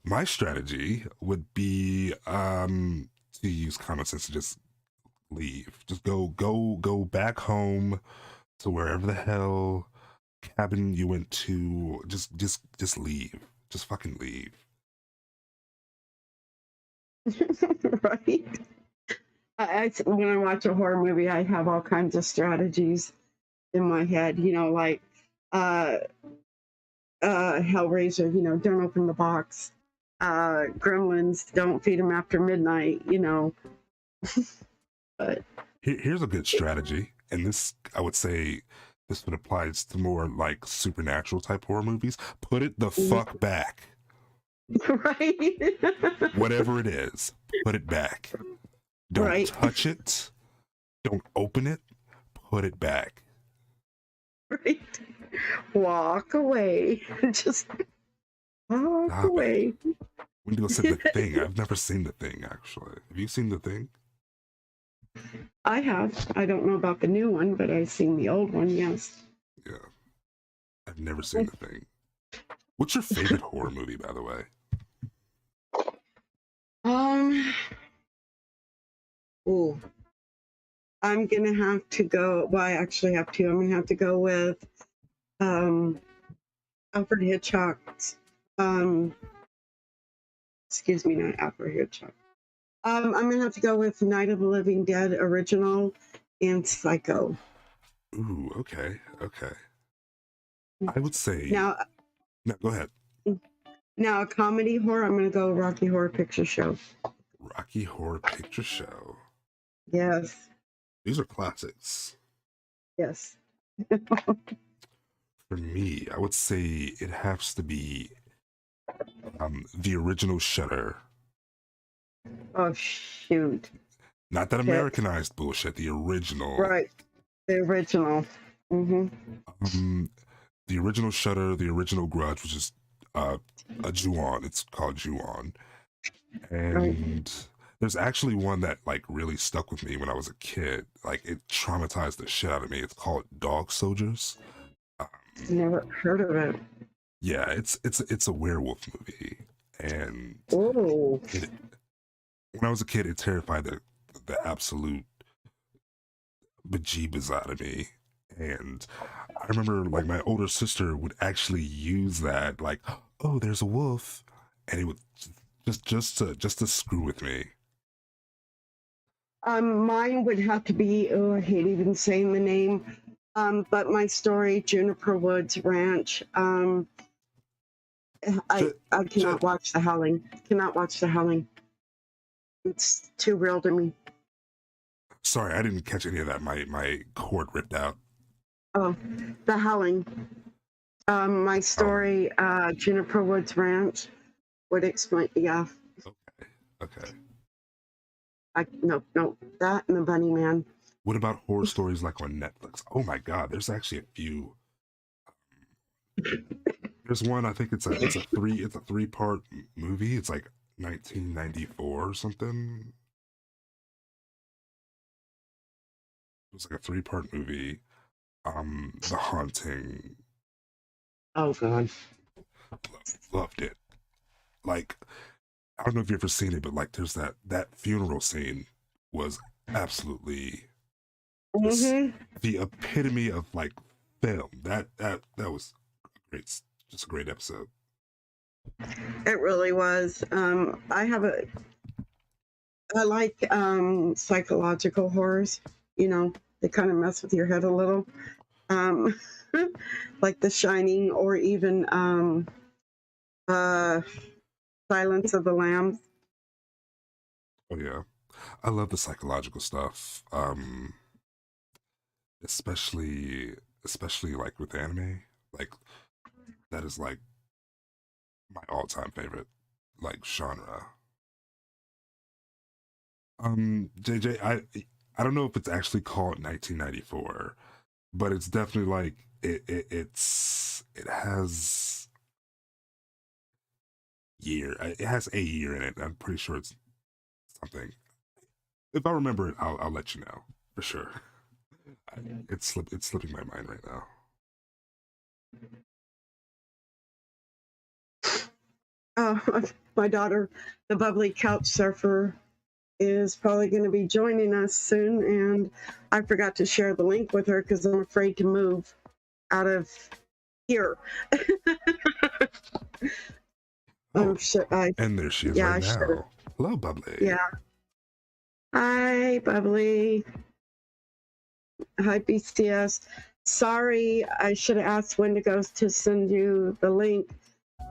my strategy would be to use common sense and just leave. Just go back home to wherever the hell cabin you went to. Just leave. Just fucking leave. right? When I watch a horror movie, I have all kinds of strategies in my head. Like uh, Hellraiser. Don't open the box. Gremlins, don't feed them after midnight. But Here's a good strategy, and this I would say this would apply to more like supernatural type horror movies. Put it the fuck back. right, Whatever it is, put it back. Don't right, touch it. Don't open it. Put it back. right. Walk away. Just walk Stop it. away. When do you go see The Thing? I've never seen The Thing, actually. Have you seen The Thing? I have. I don't know about the new one, but I've seen the old one. Yes. Yeah. I've never seen The Thing. What's your favorite horror movie, by the way? Ooh, I'm gonna have to go. Well, I actually have to. I'm gonna have to go with Alfred Hitchcock's. Excuse me, not Alfred Hitchcock. I'm gonna have to go with Night of the Living Dead original and Psycho. Ooh, okay. I would say. Now, No, go ahead. now a comedy horror. I'm gonna go Rocky Horror Picture Show. Rocky Horror Picture Show. Yes. These are classics. Yes. For me, I would say it has to be the original Shutter. Oh shoot. Not that Americanized bullshit. The original. Right. The original. The original Shutter, the original Grudge, which is a Ju-on. It's called Ju-on. And Right. there's actually one that like really stuck with me when I was a kid. Like it traumatized the shit out of me. It's called Dog Soldiers. Never heard of it. Yeah, it's a werewolf movie, and Oh. when I was a kid, it terrified the absolute bejeebus out of me. And I remember like my older sister would actually use that, like, oh, there's a wolf, and it would just to screw with me. Mine would have to be, oh, I hate even saying the name. But my story, Juniper Woods Ranch. I cannot watch The Howling. Cannot watch The Howling. It's too real to me. Sorry, I didn't catch any of that. My cord ripped out. Oh, The Howling. My story, Juniper Woods Ranch, would explain. Yeah. Okay. No, that and the Bunny Man. What about horror stories like on Netflix? Oh my God, there's actually a few. There's one. I think it's a three-part movie. It's like 1994 or something. It was like a three-part movie. The Haunting. Oh God. Loved it. Like, I don't know if you've ever seen it, but like, there's that funeral scene was absolutely Mm-hmm. the epitome of like film. That was great. Just a great episode. It really was. I like psychological horrors. They kind of mess with your head a little. Um, like The Shining, or even Silence of the Lambs. Oh yeah, I love the psychological stuff. Especially like with anime. Like that is like my all-time favorite like genre. JJ, I don't know if it's actually called 1994, but it's definitely like it has it has a year in it. I'm pretty sure it's something. If I remember it, I'll let you know for sure. It's slipping my mind right now. My daughter, the bubbly couch surfer, is probably going to be joining us soon, and I forgot to share the link with her because I'm afraid to move out of here. Oh, I'm sure. and there she is Yeah, right I should. now. Hello, Bubbly. Yeah. Hi, bubbly. Hi, BCS. Sorry, I should have asked Wendigo to send you the link,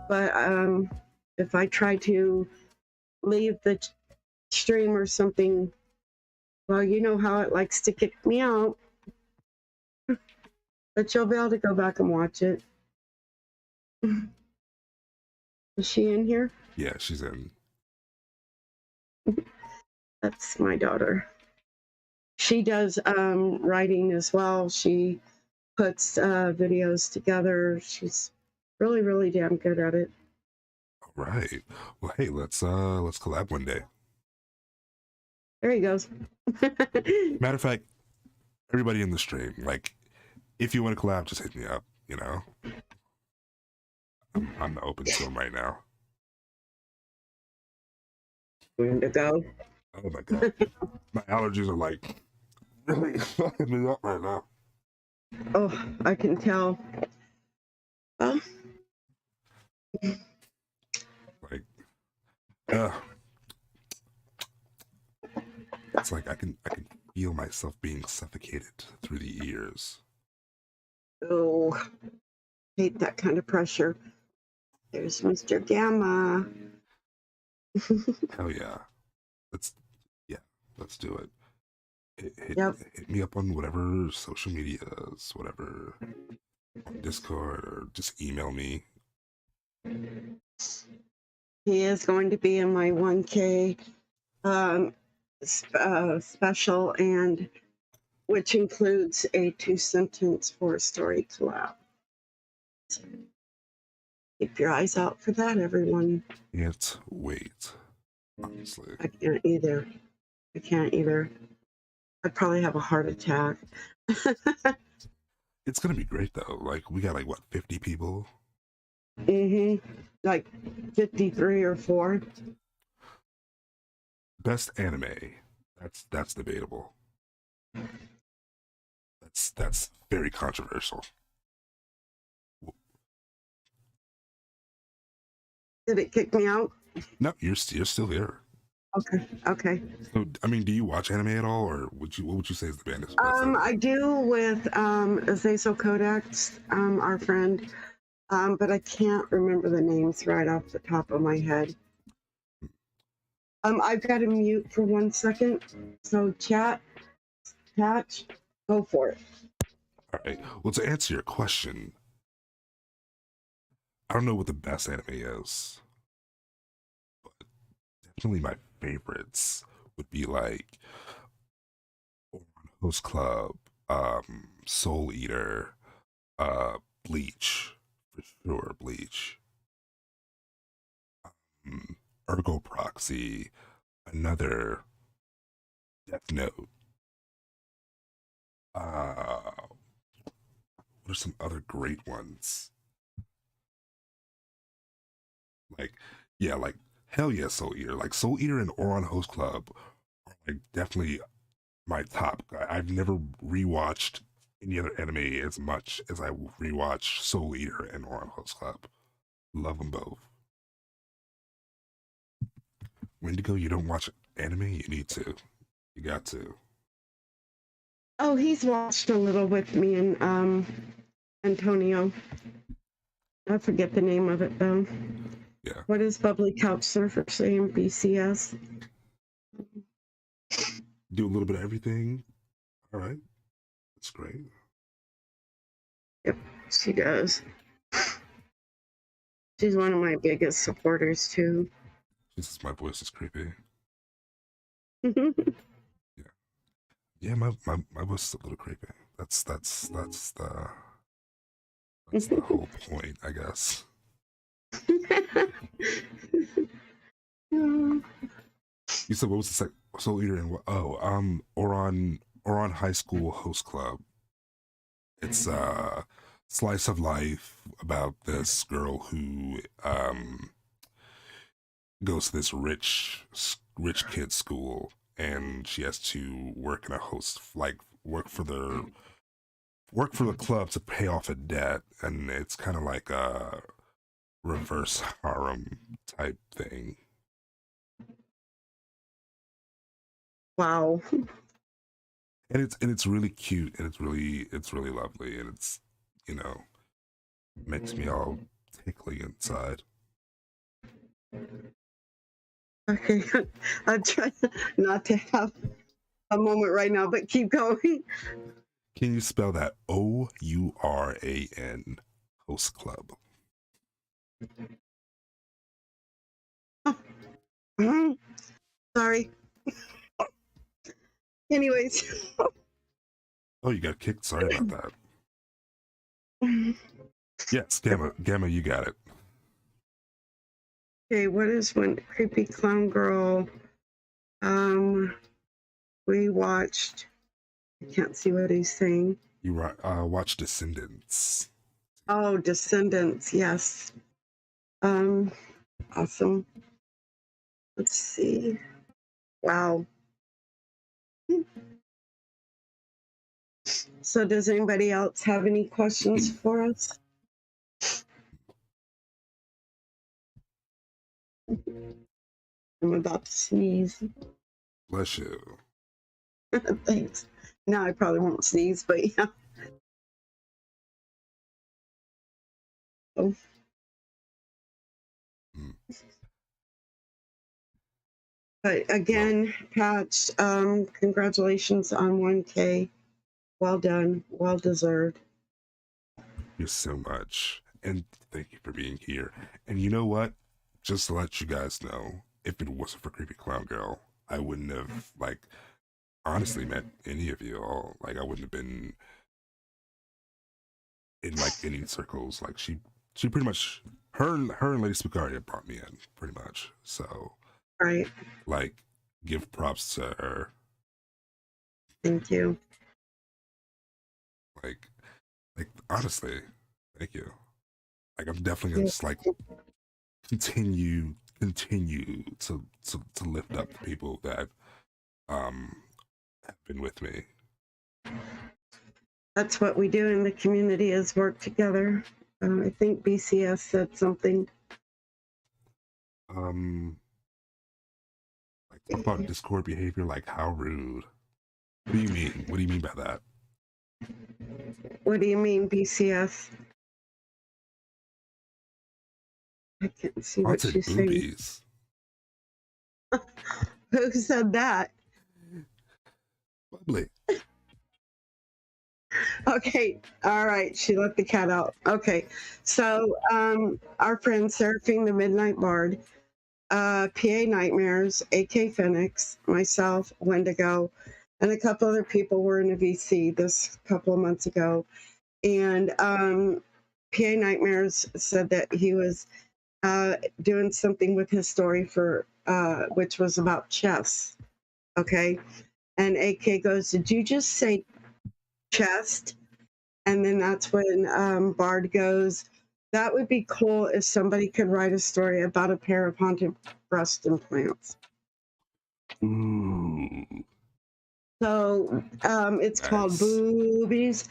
but if I try to leave the stream or something, well, you know how it likes to kick me out. But you'll be able to go back and watch it. Is she in here? Yeah, she's in. That's my daughter. She does writing as well. She puts videos together. She's really, really damn good at it. All right. Well, hey, let's collab one day. There he goes. Matter of fact, everybody in the stream, like, if you want to collab, just hit me up. You know, I'm open to them right now. To go. Oh my god, my allergies are like really fucking me up right now. Oh, I can tell. Well, Like, it's like I can feel myself being suffocated through the ears. oh, hate that kind of pressure. There's Mr. Gamma. Hell yeah, let's let's do it. Yep. Hit me up on whatever social medias, whatever Discord, or just email me. He is going to be in my 1K special, and which includes a 2-sentence for story collab. So keep your eyes out for that, everyone. Can't wait. Honestly, I can't either. I can't either. I'd probably have a heart attack. it's gonna be great though. Like we got like what 50 people. Like 53 or 4. Best anime. That's debatable. That's very controversial. Did it kick me out? No, you're still here. Okay. Okay. So, I mean, do you watch anime at all, or what would you say is the best anime? I do with Azazel Codex, our friend, but I can't remember the names right off the top of my head. I've got to mute for 1 second. So chat, go for it. All right. Well, to answer your question, I don't know what the best anime is, but definitely my favorites would be like Host Club, Soul Eater, Bleach, for sure, Bleach, Ergo Proxy, another Death Note. What are some other great ones? Like, yeah, like hell yeah, Soul Eater. Like Soul Eater and Oron Host Club are like definitely my top. I've never rewatched any other anime as much as I rewatch Soul Eater and Oron Host Club. Love them both. Wendigo, you don't watch anime? You need to. You got to. Oh, he's watched a little with me and Antonio. I forget the name of it though. Yeah. What is Bubbly Couch Surfer saying? BCS. Do a little bit of everything. All right. That's great. Yep, she does. She's one of my biggest supporters too. Jesus, my voice is creepy. Yeah, my was a little creepy. That's the whole point, I guess. You said what was the so you're in what? Oh, or on High School Host Club. It's slice of life about this girl who goes to this rich kid school, and she has to work in a host, like work for the club to pay off a debt, and it's kind of like a reverse harem type thing. Wow. And it's really cute, and it's really lovely, and it's, you know, makes me all tickly inside. Okay. I'm trying not to have a moment right now, but keep going. Can you spell that? Ouran Host Club. Sorry. Anyways. Oh, you got kicked. Sorry about that. Yes, Gamma, you got it. Okay, what is one creepy clown girl? We watched. I can't see what he's saying. You watch Descendants. Oh, Descendants. Yes. Awesome. Let's see. Wow. So, does anybody else have any questions for us? I'm about to sneeze. Bless you. Thanks. Now I probably won't sneeze, but yeah. Oh. Mm. But again, Patch, congratulations on 1K. Well done. Well deserved. You so much, and thank you for being here. And you know what? Just to let you guys know, if it wasn't for Creepy Clown Girl, I wouldn't have honestly met any of you all. Like, I wouldn't have been in any circles. Like, she pretty much, her and Lady Spicaria brought me in pretty much. So, Right. like, give props to her. Thank you. Like honestly, thank you. Like, I'm definitely gonna just continue to lift up the people that have been with me. That's what we do in the community, is work together. I think BCS said something. Like, talk about Discord behavior. Like, how rude. What do you mean? What do you mean by that? What do you mean, BCS? I can't see what Haunted she's saying. boobies. Who said that? Bubbly. Okay, all right. She let the cat out. Okay, so our friend Seraphine the Midnight Bard, PA Nightmares, AK Phoenix, myself, Wendigo, and a couple other people were in a VC this couple of months ago. And PA Nightmares said that he was doing something with his story for which was about chess. Okay, and AK goes, "Did you just say chest?" And then that's when Bard goes, "That would be cool if somebody could write a story about a pair of haunted breast implants." Ooh. So it's called Nice. Boobies,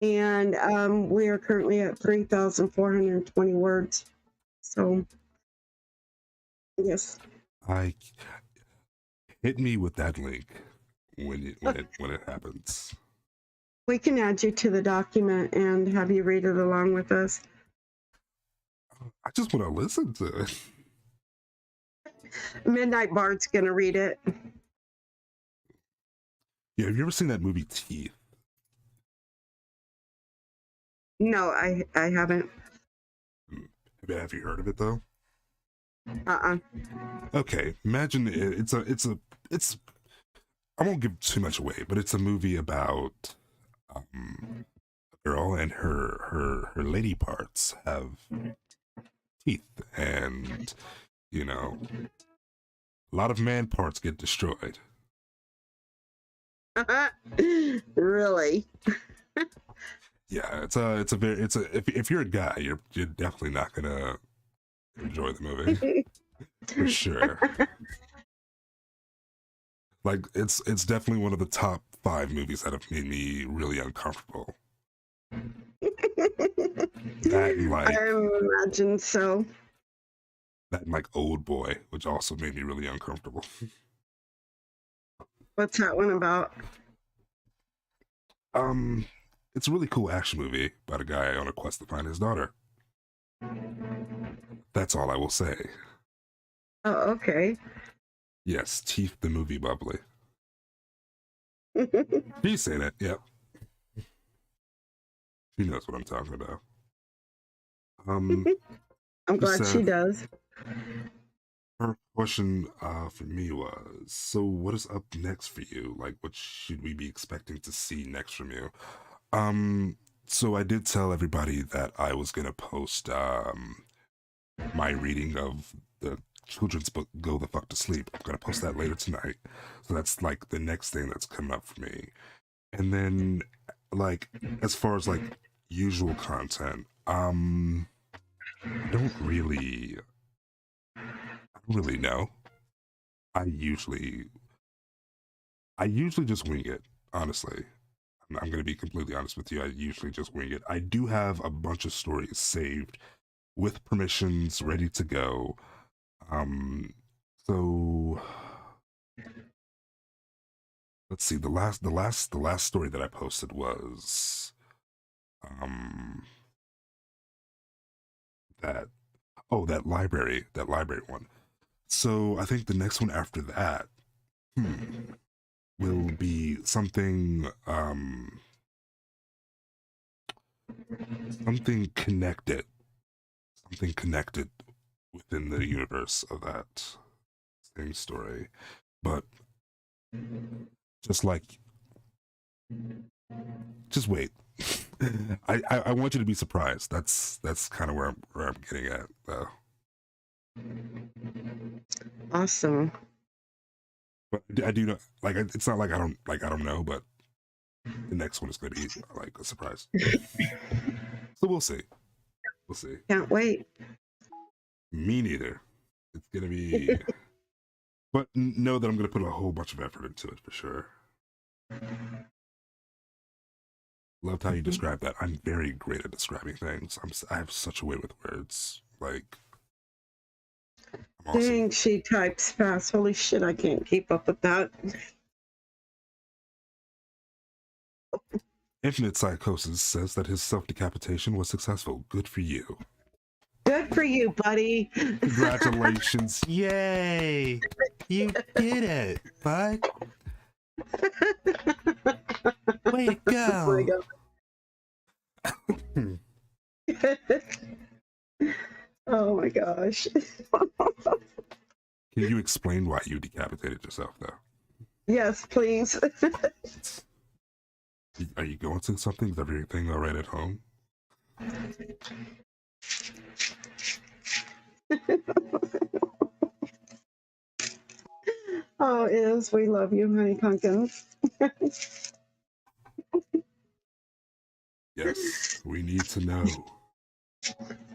and we are currently at 3,420 words. So, yes. I hit me with that link when it happens. We can add you to the document and have you read it along with us. I just want to listen to it. Midnight Bard's going to read it. Yeah, have you ever seen that movie Teeth? No, I haven't. Have you heard of it though? Uh-uh. Okay, imagine it's I won't give too much away, but it's a movie about a girl and her lady parts have teeth, and you know, a lot of man parts get destroyed. Really? Yeah, if you're a guy, you're definitely not gonna enjoy the movie for sure. Like it's definitely one of the top 5 movies that have made me really uncomfortable. That and I imagine so. like Old Boy, which also made me really uncomfortable. What's that one about? It's a really cool action movie about a guy on a quest to find his daughter. That's all I will say. Oh, okay. Yes, Teeth the movie bubbly. She's saying it, yep. She knows what I'm talking about. I'm glad she does. Her question for me was, so what is up next for you? Like, what should we be expecting to see next from you? So I did tell everybody that I was gonna post my reading of the children's book Go the Fuck to Sleep. I'm gonna post that later tonight. So that's like the next thing that's coming up for me. And then like as far as like usual content, I don't really know. I usually just wing it, honestly. I'm going to be completely honest with you. I usually just wing it. I do have a bunch of stories saved with permissions ready to go. So let's see. The last story that I posted was that that library one. So I think the next one after that will be something something connected within the universe of that same story, but just like just wait. I want you to be surprised. That's kind of where I'm getting at though. Awesome. But I do know, like it's not like I don't know, but the next one is going to be like a surprise. So we'll see. We'll see. Can't wait. Me neither. It's going to be, but know that I'm going to put a whole bunch of effort into it for sure. Loved how you described that. I'm very great at describing things. I have such a way with words. Like, I'm awesome. Dang, she types fast. Holy shit, I can't keep up with that. Infinite Psychosis says that his self-decapitation was successful. Good for you. Good for you, buddy. Congratulations. Yay. You did it, bud. Way to go. Oh my gosh. Can you explain why you decapitated yourself, though? Yes, please. Are you going through something? Is everything all right at home? Oh, it is. We love you, honey pumpkins. Yes, we need to know.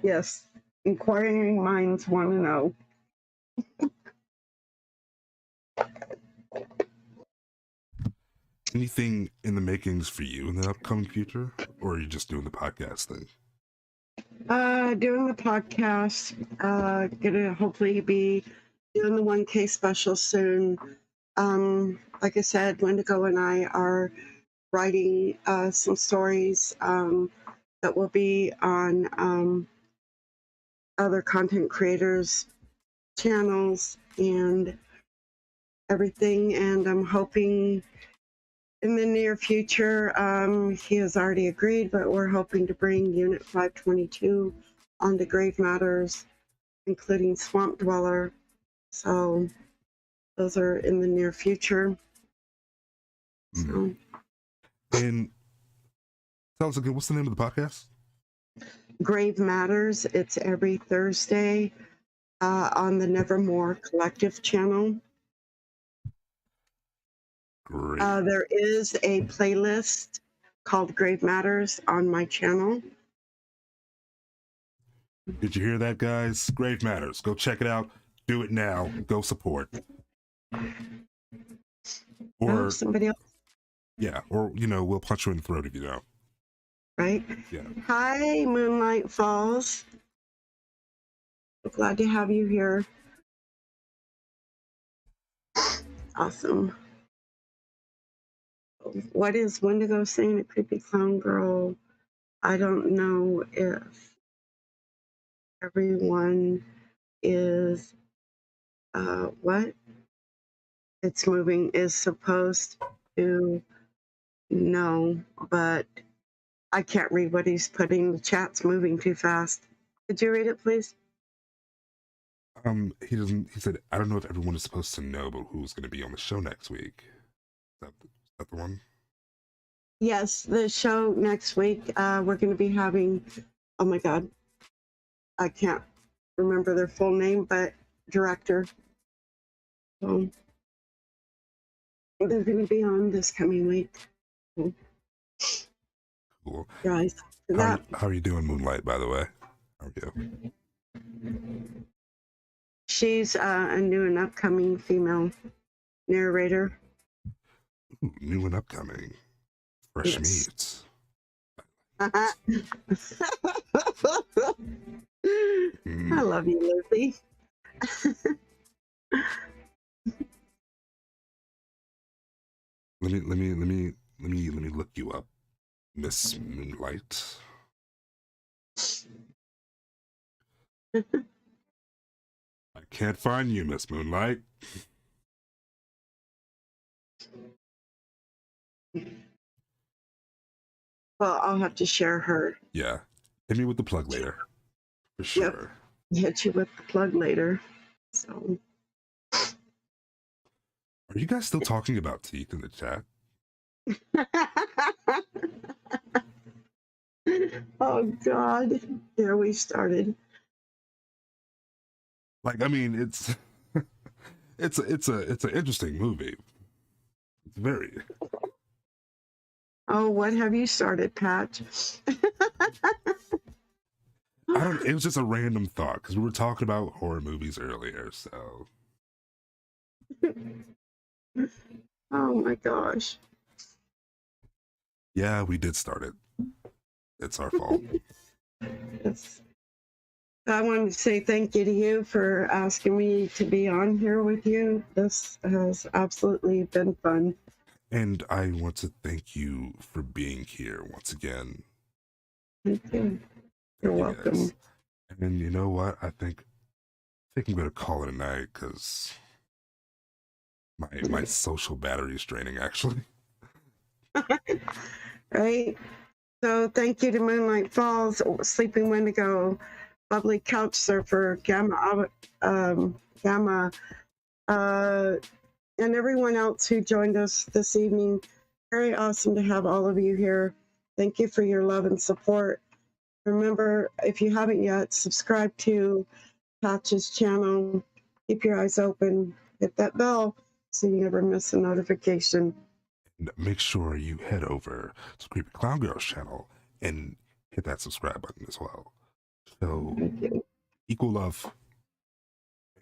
Yes, inquiring minds want to know. Anything in the makings for you in the upcoming future, or are you just doing the podcast thing? Doing the podcast. Gonna hopefully be doing the 1K special soon. Like I said, Wendigo and I are writing some stories that will be on other content creators' channels and everything. And I'm hoping in the near future, he has already agreed, but we're hoping to bring Unit 522 onto Grave Matters, including Swamp Dweller. So those are in the near future. So, And tell us again, what's the name of the podcast? Grave Matters. It's every Thursday on the Nevermore Collective channel. Great. There is a playlist called Grave Matters on my channel. Did you hear that, guys? Grave Matters. Go check it out. Do it now. Go support. Or somebody else. Yeah, or we'll punch you in the throat if you don't. Right? Yeah. Hi, Moonlight Falls. Glad to have you here. Awesome. What is Wendigo saying? A creepy clown girl. I don't know if everyone is what it's moving is supposed to know, but I can't read what he's putting. The chat's moving too fast. Could you read it, please? He doesn't. He said, "I don't know if everyone is supposed to know, but who's going to be on the show next week?" Is that the one? Yes, the show next week. We're going to be having. Oh my God, I can't remember their full name, but director. So they're going to be on this coming week. Cool. Guys, how are you doing, Moonlight? By the way, how are you? She's a new and upcoming female narrator. Ooh, new and upcoming, fresh meat. I love you, Lizzie. Let me look you up, Miss Moonlight. I can't find you, Miss Moonlight. Well, I'll have to share her. Yeah, hit me with the plug later, for sure. Yep. Hit you with the plug later. So, are you guys still talking about teeth in the chat? Oh God, here we started. Like, I mean, it's it's an interesting movie. It's very. Oh, what have you started, Pat? It was just a random thought because we were talking about horror movies earlier, so. Oh my gosh. Yeah, we did start it. It's our fault. Yes. I wanted to say thank you to you for asking me to be on here with you. This has absolutely been fun. And I want to thank you for being here once again. Thank you. You're welcome. Guys. And you know what? I think I'm gonna call it a night because my social battery is draining, actually. Right. So thank you to Moonlight Falls, Sleeping Wendigo, Bubbly Couch Surfer, Gamma, and everyone else who joined us this evening. Very awesome to have all of you here. Thank you for your love and support. Remember, if you haven't yet, subscribe to Patch's channel. Keep your eyes open. Hit that bell so you never miss a notification. And make sure you head over to Creepy Clown Girl's channel and hit that subscribe button as well. So, equal love.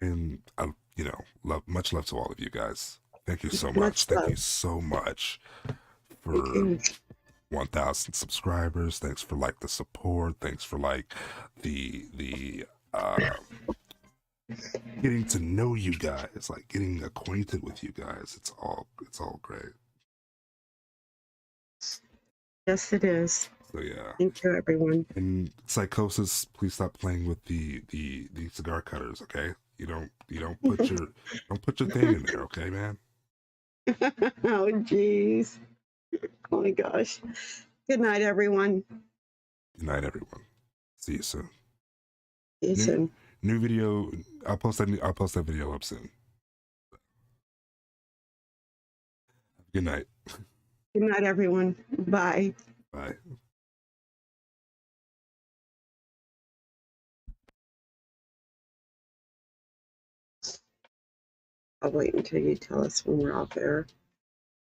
And, much love to all of you guys. Thank you so much. Thank you so much for 1,000 subscribers. Thanks for the support. Thanks for the getting to know you guys, getting acquainted with you guys. It's all great. Yes, it is. So yeah. Thank you, everyone. And Psychosis, please stop playing with the cigar cutters, okay? You don't put your thing in there, okay, man? Oh jeez. Oh my gosh. Good night, everyone. Good night, everyone. See you soon. See you soon. New video. I'll post that video up soon. Good night. Good night, everyone. Bye. Bye. I'll wait until you tell us when we're off air.